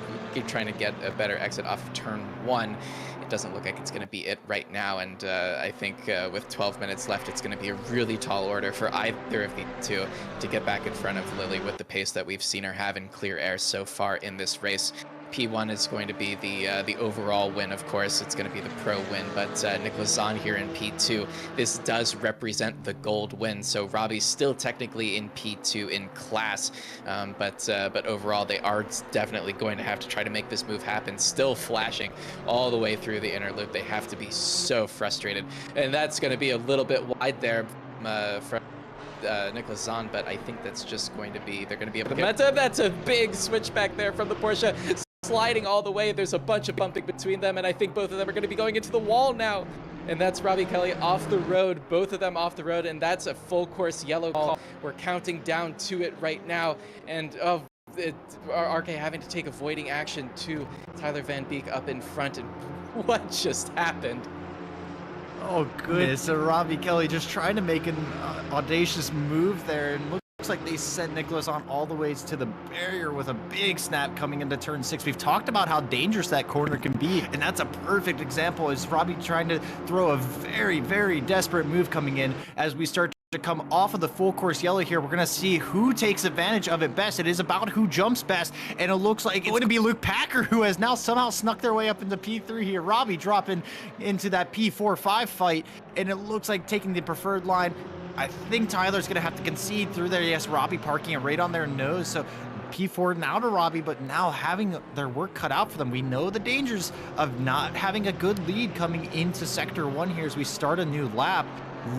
trying to get a better exit off of turn 1. It doesn't look like it's going to be it right now, and I think with 12 minutes left, it's going to be a really tall order for either of the two to get back in front of Lily with the pace that we've seen her have in clear air so far in this race. P1 is going to be the overall win, of course. It's going to be the pro win, but Nicholas Zahn here in P2, this does represent the gold win. So Robbie's still technically in P2 in class, but overall they are definitely going to have to try to make this move happen. Still flashing all the way through the inner loop. They have to be so frustrated, and that's going to be a little bit wide there from Nicholas Zahn, but I think that's just going to be, they're going to be able to get momentum. That's a big switchback there from the Porsche. Sliding all the way, there's a bunch of bumping between them, and I think both of them are going to be going into the wall now. And that's Robbie Kelly off the road, both of them off the road, and that's a full course yellow call. We're counting down to it right now, and RK having to take avoiding action to Tyler Van Beek up in front, and what just happened? Oh goodness, so Robbie Kelly just trying to make an audacious move there, and looks like they sent Nicholas on all the ways to the barrier with a big snap coming into turn 6. We've talked about how dangerous that corner can be, and that's a perfect example. Is Robbie trying to throw a very, very desperate move coming in as we start to come off of the full course yellow here. We're going to see who takes advantage of it best. It is about who jumps best, and it looks like it's going to be Luke Packer, who has now somehow snuck their way up into P3 here. Robbie dropping into that P4-5 fight, and it looks like taking the preferred line. I think Tyler's going to have to concede through there. Yes, Robbie parking it right on their nose. So P4 now to Robbie, but now having their work cut out for them. We know the dangers of not having a good lead coming into Sector 1 here as we start a new lap.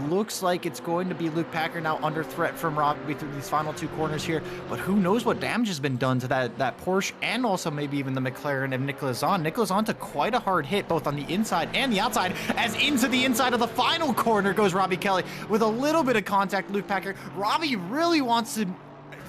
Looks like it's going to be Luke Packer now under threat from Robbie through these final two corners here, but who knows what damage has been done to that Porsche and also maybe even the McLaren of Nicholas Zahn. Nicholas Zahn took quite a hard hit both on the inside and the outside, as into the inside of the final corner goes Robbie Kelly with a little bit of contact. Luke Packer, Robbie really wants to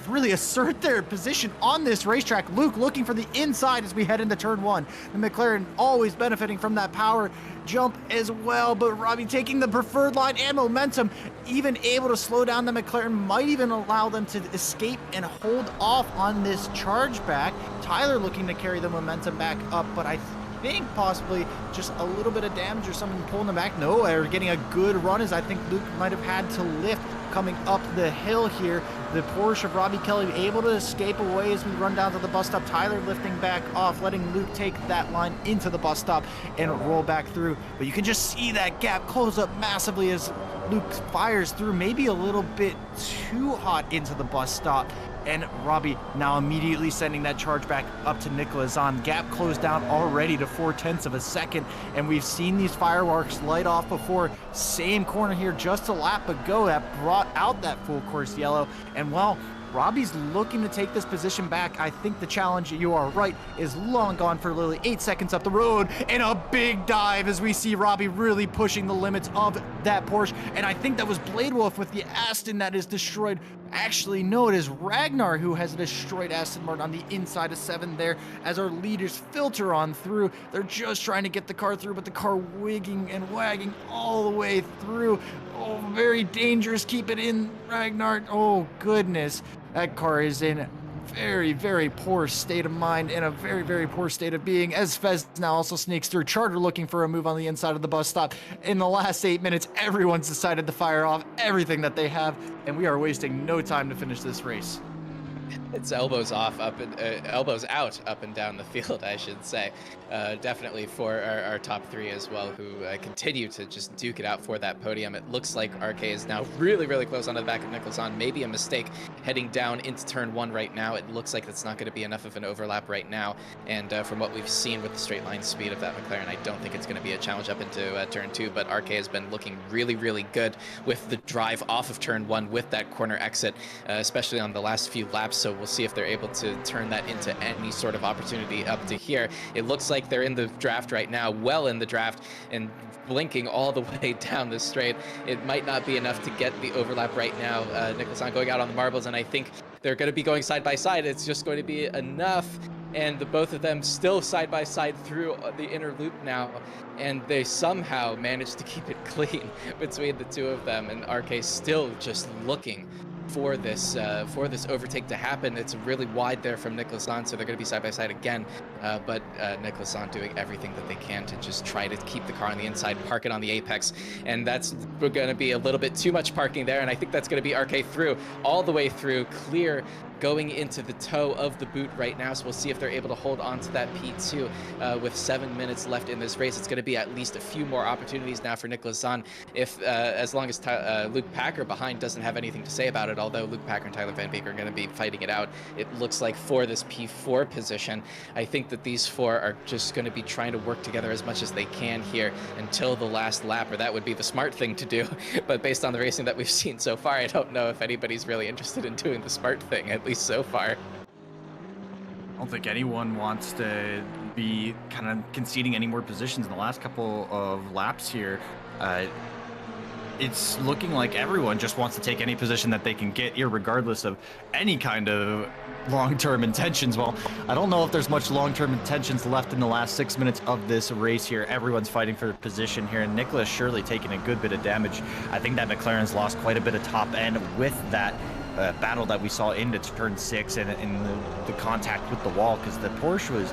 really assert their position on this racetrack. Luke looking for the inside as we head into turn 1. The McLaren always benefiting from that power jump as well, but Robbie taking the preferred line and momentum, even able to slow down the McLaren, might even allow them to escape and hold off on this charge back. Tyler looking to carry the momentum back up, but I think possibly just a little bit of damage or something pulling them back. No, they're getting a good run, as I think Luke might have had to lift coming up the hill here. The Porsche of Robbie Kelly able to escape away as we run down to the bus stop. Tyler lifting back off, letting Luke take that line into the bus stop and roll back through. But you can just see that gap close up massively as Luke fires through, maybe a little bit too hot into the bus stop. And Robbie now immediately sending that charge back up to Nicholas Zahn. Gap closed down already to 0.4 of a second, and we've seen these fireworks light off before. Same corner here just a lap ago that brought out that full course yellow. And well, Robbie's looking to take this position back. I think the challenge, you are right, is long gone for Lily. 8 seconds up the road and a big dive as we see Robbie really pushing the limits of that Porsche. And I think that was Blade Wolf with the Aston that is destroyed. Actually, no, it is Ragnar who has a destroyed Aston Martin on the inside of 7 there as our leaders filter on through. They're just trying to get the car through, but the car wigging and wagging all the way through. Oh, very dangerous. Keep it in, Ragnar. Oh, goodness. That car is in very, very poor state of mind and a very, very poor state of being as Fez now also sneaks through. Charter looking for a move on the inside of the bus stop. In the last 8 minutes, everyone's decided to fire off everything that they have, and we are wasting no time to finish this race. It's elbows off, up and elbows out, up and down the field, I should say. Definitely for our top 3 as well, who continue to just duke it out for that podium. It looks like RK is now really, really close onto the back of Nicholas Zahn. Maybe a mistake heading down into turn 1 right now. It looks like it's not going to be enough of an overlap right now. And from what we've seen with the straight line speed of that McLaren, I don't think it's going to be a challenge up into turn 2. But RK has been looking really, really good with the drive off of turn 1 with that corner exit, especially on the last few laps. So we'll see if they're able to turn that into any sort of opportunity up to here. It looks like they're in the draft right now, well in the draft, and blinking all the way down the straight. It might not be enough to get the overlap right now. Nicholas Zahn going out on the marbles, and I think they're going to be going side by side. It's just going to be enough and the both of them still side by side through the inner loop now, and they somehow managed to keep it clean between the two of them, and RK still just looking for this overtake to happen. It's really wide there from Nicholas-On, so they're going to be side by side again, but Nicholas-On doing everything that they can to just try to keep the car on the inside, park it on the apex, and that's going to be a little bit too much parking there, and I think that's going to be RK through, all the way through, clear, going into the toe of the boot right now, so we'll see if they're able to hold on to that P2 with 7 minutes left in this race. It's going to be at least a few more opportunities now for Nicholas-On, if as long as Luke Packer behind doesn't have anything to say about it, although Luke Packer and Tyler Van Beek are going to be fighting it out, it looks like, for this P4 position. I think that these four are just going to be trying to work together as much as they can here until the last lap, or that would be the smart thing to do, but based on the racing that we've seen so far, I don't know if anybody's really interested in doing the smart thing, at least so far. I don't think anyone wants to be kind of conceding any more positions in the last couple of laps here. It's looking like everyone just wants to take any position that they can get, irregardless of any kind of long-term intentions. Well, I don't know if there's much long-term intentions left in the last 6 minutes of this race here. Everyone's fighting for position here, and Nicholas surely taking a good bit of damage. I think that McLaren's lost quite a bit of top end with that battle that we saw into turn 6 and in the contact with the wall, because the Porsche was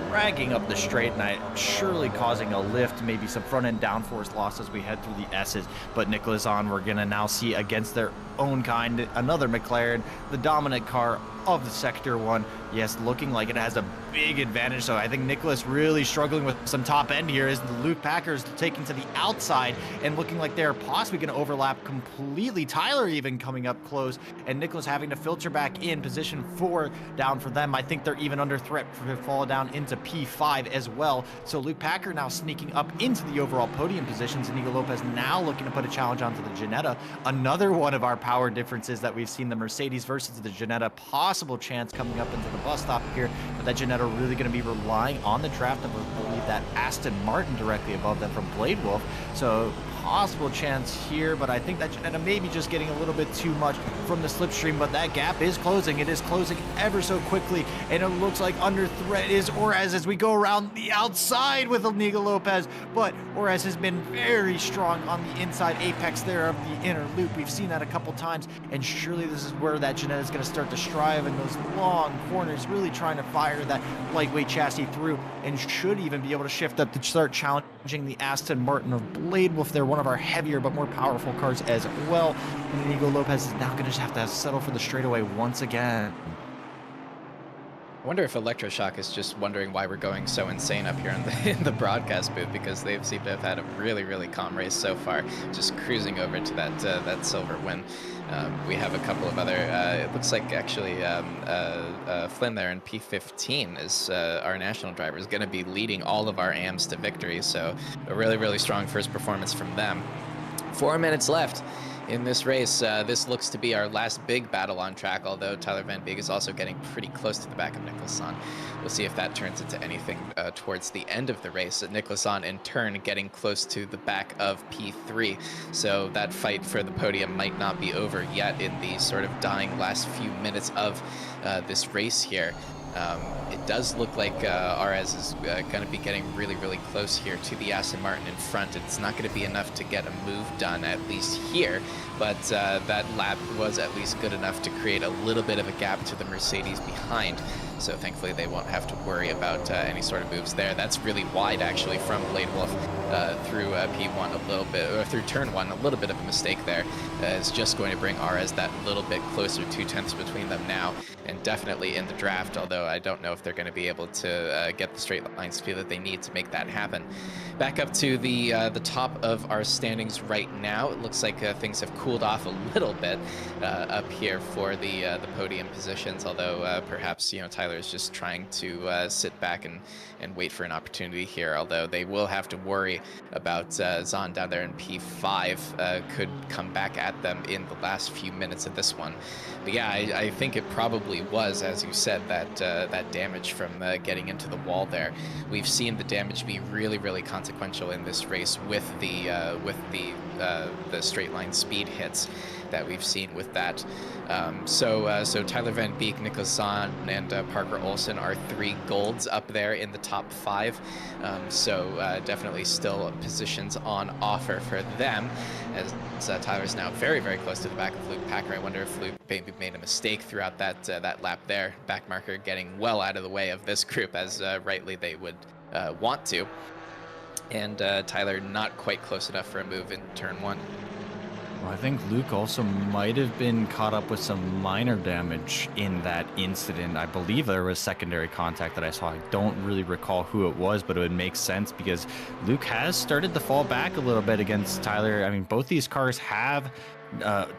dragging up the straight and surely causing a lift, maybe some front end downforce loss as we head through the S's. But Nicholas-On, we're gonna now see against their own kind, another McLaren, the dominant car of the Sector 1. Yes, looking like it has a big advantage. So I think Nicholas really struggling with some top end here as the Luke Packers taking to the outside and looking like they're possibly going to overlap completely. Tyler even coming up close, and Nicholas having to filter back in. Position 4 down for them. I think they're even under threat to fall down into P5 as well. So Luke Packer now sneaking up into the overall podium positions. Inigo Lopez now looking to put a challenge onto the Ginetta. Another one of our power differences that we've seen, the Mercedes versus the Ginetta. Possible chance coming up into the bus stop here, but that Ginetta really going to be relying on the draft of, I believe, that Aston Martin directly above them from Blade Wolf. So possible chance here, but I think that Ginetta may be just getting a little bit too much from the slipstream, but that gap is closing. It is closing ever so quickly, and it looks like under threat is Orez as we go around the outside with Inigo Lopez, but Orez has been very strong on the inside apex there of the inner loop. We've seen that a couple times, and surely this is where that Ginetta is going to start to strive in those long corners, really trying to fire that lightweight chassis through, and should even be able to shift up to start challenging the Aston Martin of Blade Wolf. They're one of our heavier but more powerful cars as well. And Inigo Lopez is now going to just have to settle for the straightaway once again. I wonder if Electroshock is just wondering why we're going so insane up here in the broadcast booth, because they've seemed to have had a really, really calm race so far, just cruising over to that silver win. We have a couple of other, it looks like actually Flynn there in P15 is our national driver, is going to be leading all of our AMs to victory, so a really, really strong first performance from them. 4 minutes left in this race. This looks to be our last big battle on track, although Tyler Van Beek is also getting pretty close to the back of Nicholas-On. We'll see if that turns into anything towards the end of the race. Nicholas-On, in turn, getting close to the back of P3, so that fight for the podium might not be over yet in the sort of dying last few minutes of this race here. It does look like RS is going to be getting really, really close here to the Aston Martin in front. It's not going to be enough to get a move done, at least here, but that lap was at least good enough to create a little bit of a gap to the Mercedes behind. So thankfully they won't have to worry about any sort of moves there. That's really wide, actually, from Blade Wolf through P1 a little bit, or through turn 1, a little bit of a mistake there. Is just going to bring RS that little bit closer, 2/10 between them now, and definitely in the draft, although I don't know if they're going to be able to get the straight line speed that they need to make that happen. Back up to the top of our standings right now. It looks like things have cooled off a little bit up here for the podium positions, although perhaps, you know, Tyler is just trying to sit back and wait for an opportunity here, although they will have to worry about Zahn down there in P5 could come back at them in the last few minutes of this one. But yeah, I think it probably was, as you said, that damage from getting into the wall there. We've seen the damage be really, really consequential in this race with the straight line speed hits. that we've seen with that. So Tyler Van Beek, Nicholas Zahn, and Parker Olsen are 3 golds up there in the top 5. So definitely still positions on offer for them, as Tyler's now very, very close to the back of Luke Packer. I wonder if Luke maybe made a mistake throughout that lap there. Back marker getting well out of the way of this group, as rightly they would want to. And Tyler not quite close enough for a move in turn 1. Well, I think Luke also might have been caught up with some minor damage in that incident. I believe there was secondary contact that I saw. I don't really recall who it was, but it would make sense because Luke has started to fall back a little bit against Tyler. I mean, both these cars have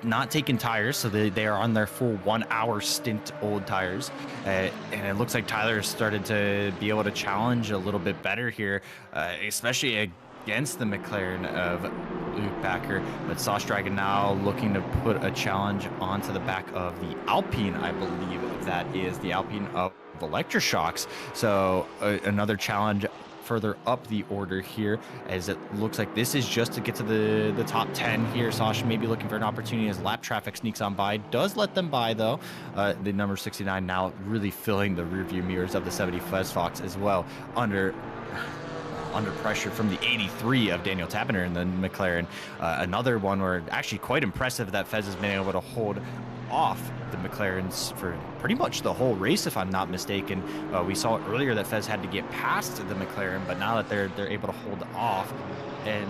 not taken tires, so they are on their full 1 hour stint old tires, and it looks like Tyler started to be able to challenge a little bit better here, especially against the McLaren of Luke Packer. But Sauce Dragon now looking to put a challenge onto the back of the Alpine. I believe that is the Alpine of Electroshocks. So another challenge further up the order here, as it looks like this is just to get to the top 10 here. Sasha may be looking for an opportunity as lap traffic sneaks on by. Does let them by though. The number 69 now really filling the rearview mirrors of the 70 Fox as well, under pressure from the 83 of Daniel Tappener in the McLaren. Another one where actually quite impressive that Fez has been able to hold off the McLarens for pretty much the whole race, if I'm not mistaken. We saw earlier that Fez had to get past the McLaren, but now that they're able to hold off, and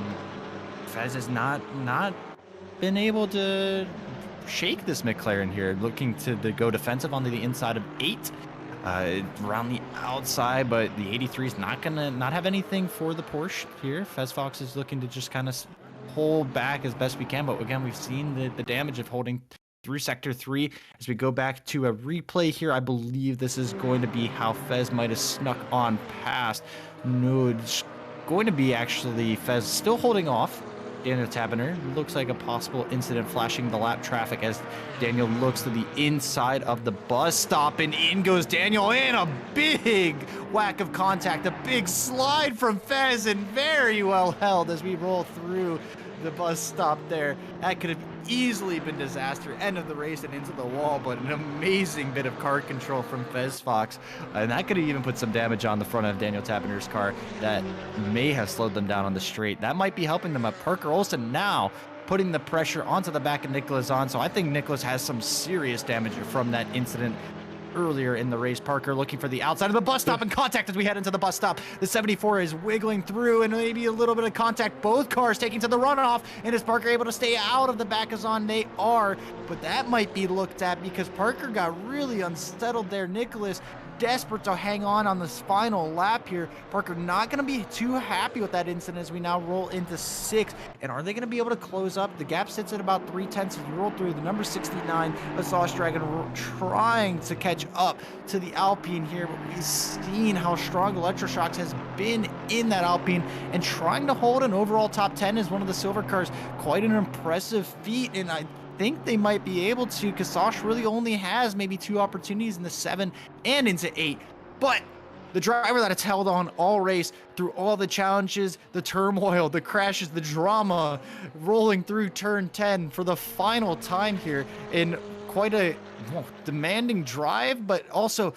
Fez has not been able to shake this McLaren here, looking to go defensive onto the inside of 8. Around the outside, but the 83 is not gonna have anything for the Porsche here. Fez Fox is looking to just kind of hold back as best we can, but again, we've seen the damage of holding through sector 3. As we go back to a replay here, I believe this is going to be how Fez might have snuck on past. No, it's going to be actually Fez still holding off Daniel Taberner. Looks like a possible incident flashing the lap traffic as Daniel looks to the inside of the bus stop, and in goes Daniel, in a big whack of contact, a big slide from Fez, and very well held as we roll through the bus stop there. That could have easily been disaster, end of the race and into the wall, but an amazing bit of car control from Fez Fox, and that could have even put some damage on the front of Daniel Taberner's car that may have slowed them down on the straight. That might be helping them up. Parker Olsen now putting the pressure onto the back of Nicholas on, so I think Nicholas has some serious damage from that incident earlier in the race. Parker looking for the outside of the bus stop, and contact as we head into the bus stop. The 74 is wiggling through, and maybe a little bit of contact. Both cars taking to the runoff, and is Parker able to stay out of the back of Zahn? They are, but that might be looked at because Parker got really unsettled there. Nicholas desperate to hang on this final lap here. Parker not going to be too happy with that incident as we now roll into 6. And are they going to be able to close up? The gap sits at about 3/10 as we roll through. The number 69, the Sauce Dragon, trying to catch up to the Alpine here, but we've seen how strong Electroshocks has been in that Alpine, and trying to hold an overall top 10 is one of the silver cars. Quite an impressive feat, and I think they might be able to, because Sauce really only has maybe 2 opportunities in the 7 and into 8. But the driver that has held on all race through all the challenges, the turmoil, the crashes, the drama, rolling through turn 10 for the final time here in quite a demanding drive, but also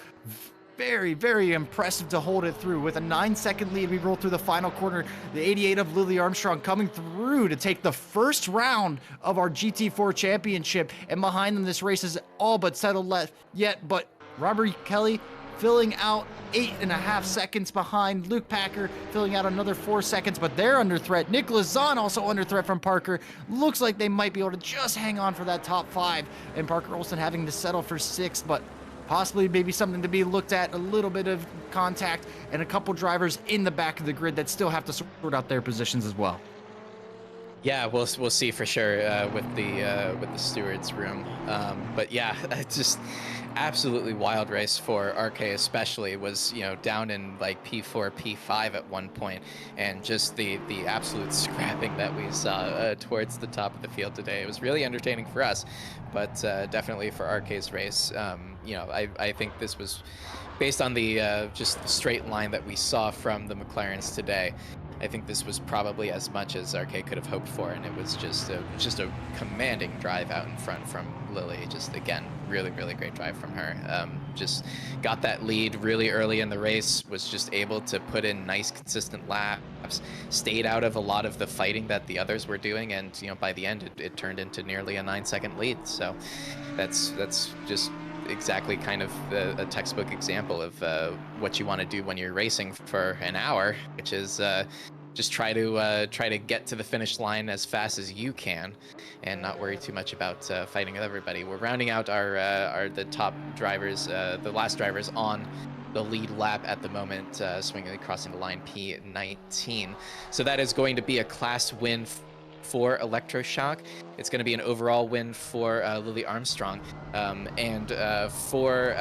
very, very impressive to hold it through. With a 9-second lead, we roll through the final corner. The 88 of Lily Armstrong coming through to take the first round of our GT4 championship. And behind them, this race is all but settled left yet, but Robert Kelly filling out 8.5 seconds behind. Luke Packer filling out another 4 seconds, but they're under threat. Nicholas Zahn also under threat from Parker. Looks like they might be able to just hang on for that top 5, and Parker Olsen having to settle for 6th, but possibly maybe something to be looked at. A little bit of contact and a couple drivers in the back of the grid that still have to sort out their positions as well. Yeah, we'll see for sure with the stewards room. But yeah, it's just absolutely wild race for RK, especially. Was, you know, down in like P4, P5 at one point, and just the absolute scrapping that we saw towards the top of the field today. It was really entertaining for us, but definitely for RK's race. You know, I think this was based on the just the straight line that we saw from the McLarens today. I think this was probably as much as Arcade could have hoped for, and it was just a commanding drive out in front from Lily. Just again, really great drive from her. Just got that lead really early in the race, was just able to put in nice consistent laps, stayed out of a lot of the fighting that the others were doing, and by the end it turned into nearly a 9-second lead. So that's just exactly kind of a textbook example of what you want to do when you're racing for an hour, which is just try to get to the finish line as fast as you can, and not worry too much about fighting with everybody. We're rounding out the top drivers, the last drivers on the lead lap at the moment, swinging crossing the line P19. So that is going to be a class win for Electroshock. It's going to be an overall win for Lily Armstrong. And for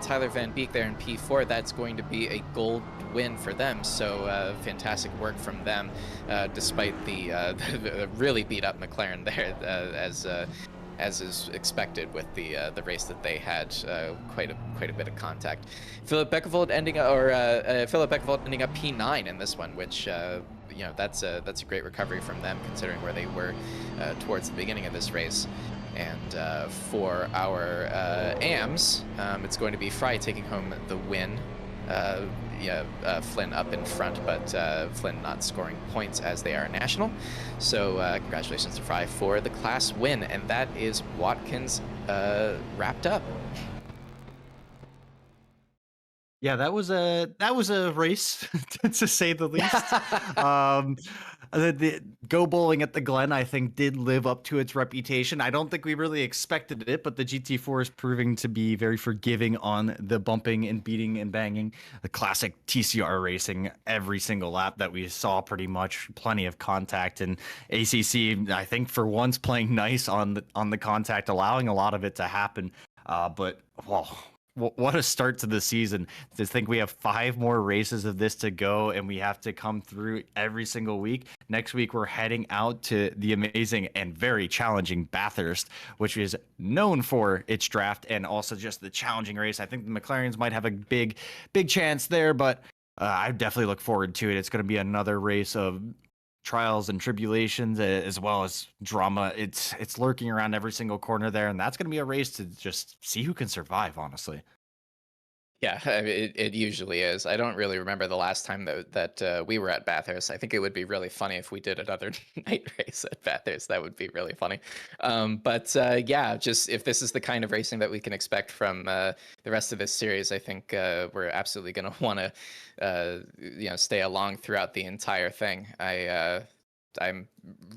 Tyler Van Beek there in P4, that's going to be a gold win for them. So fantastic work from them, despite the really beat up McLaren there, as is expected with the race that they had. Quite a bit of contact. Philip Beckevold ending up P9 in this one, which that's a great recovery from them, considering where they were towards the beginning of this race. And for our AMs, it's going to be Fry taking home the win. Flynn up in front, but Flynn not scoring points as they are national. So congratulations to Fry for the class win, and that is Watkins wrapped up. Yeah, that was a race to say the least. The Go Bowling at the Glen, I think, did live up to its reputation. I don't think we really expected it, but the GT4 is proving to be very forgiving on the bumping and beating and banging. The classic TCR racing every single lap that we saw, pretty much. Plenty of contact, and ACC, I think, for once playing nice on the contact, allowing a lot of it to happen. But well, what a start to the season. To think we have 5 more races of this to go, and we have to come through every single week. Next week, we're heading out to the amazing and very challenging Bathurst, which is known for its draft and also just the challenging race. I think the McLarens might have a big chance there, but I definitely look forward to it. It's going to be another race of trials and tribulations, as well as drama. It's lurking around every single corner there, and that's going to be a race to just see who can survive, honestly. Yeah, I mean, it usually is. I don't really remember the last time that we were at Bathurst. I think it would be really funny if we did another night race at Bathurst. That would be really funny. But yeah, just if this is the kind of racing that we can expect from the rest of this series, I think we're absolutely going to want to stay along throughout the entire thing. I'm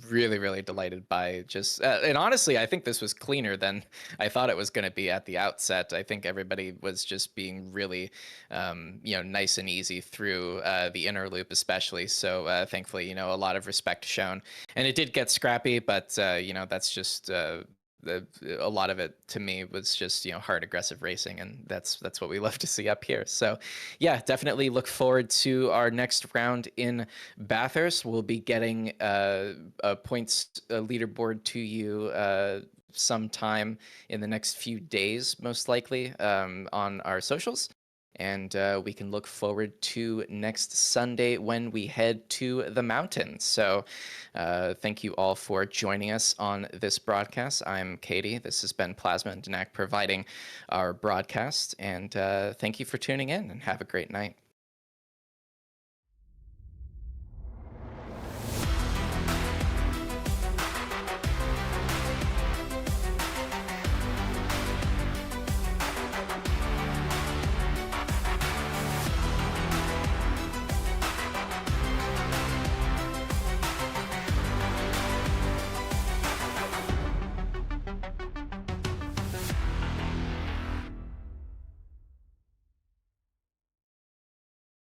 really delighted by just and honestly, I think this was cleaner than I thought it was going to be at the outset. I think everybody was just being really nice and easy through the inner loop, especially. So thankfully, a lot of respect shown, and it did get scrappy, but that's just a lot of it to me was just hard aggressive racing, and that's what we love to see up here. So yeah, definitely look forward to our next round in Bathurst. We'll be getting a points leaderboard to you sometime in the next few days, most likely, on our socials. And we can look forward to next Sunday when we head to the mountains. So thank you all for joining us on this broadcast. I'm Kady. This has been Plasma and Denak providing our broadcast. And thank you for tuning in, and have a great night.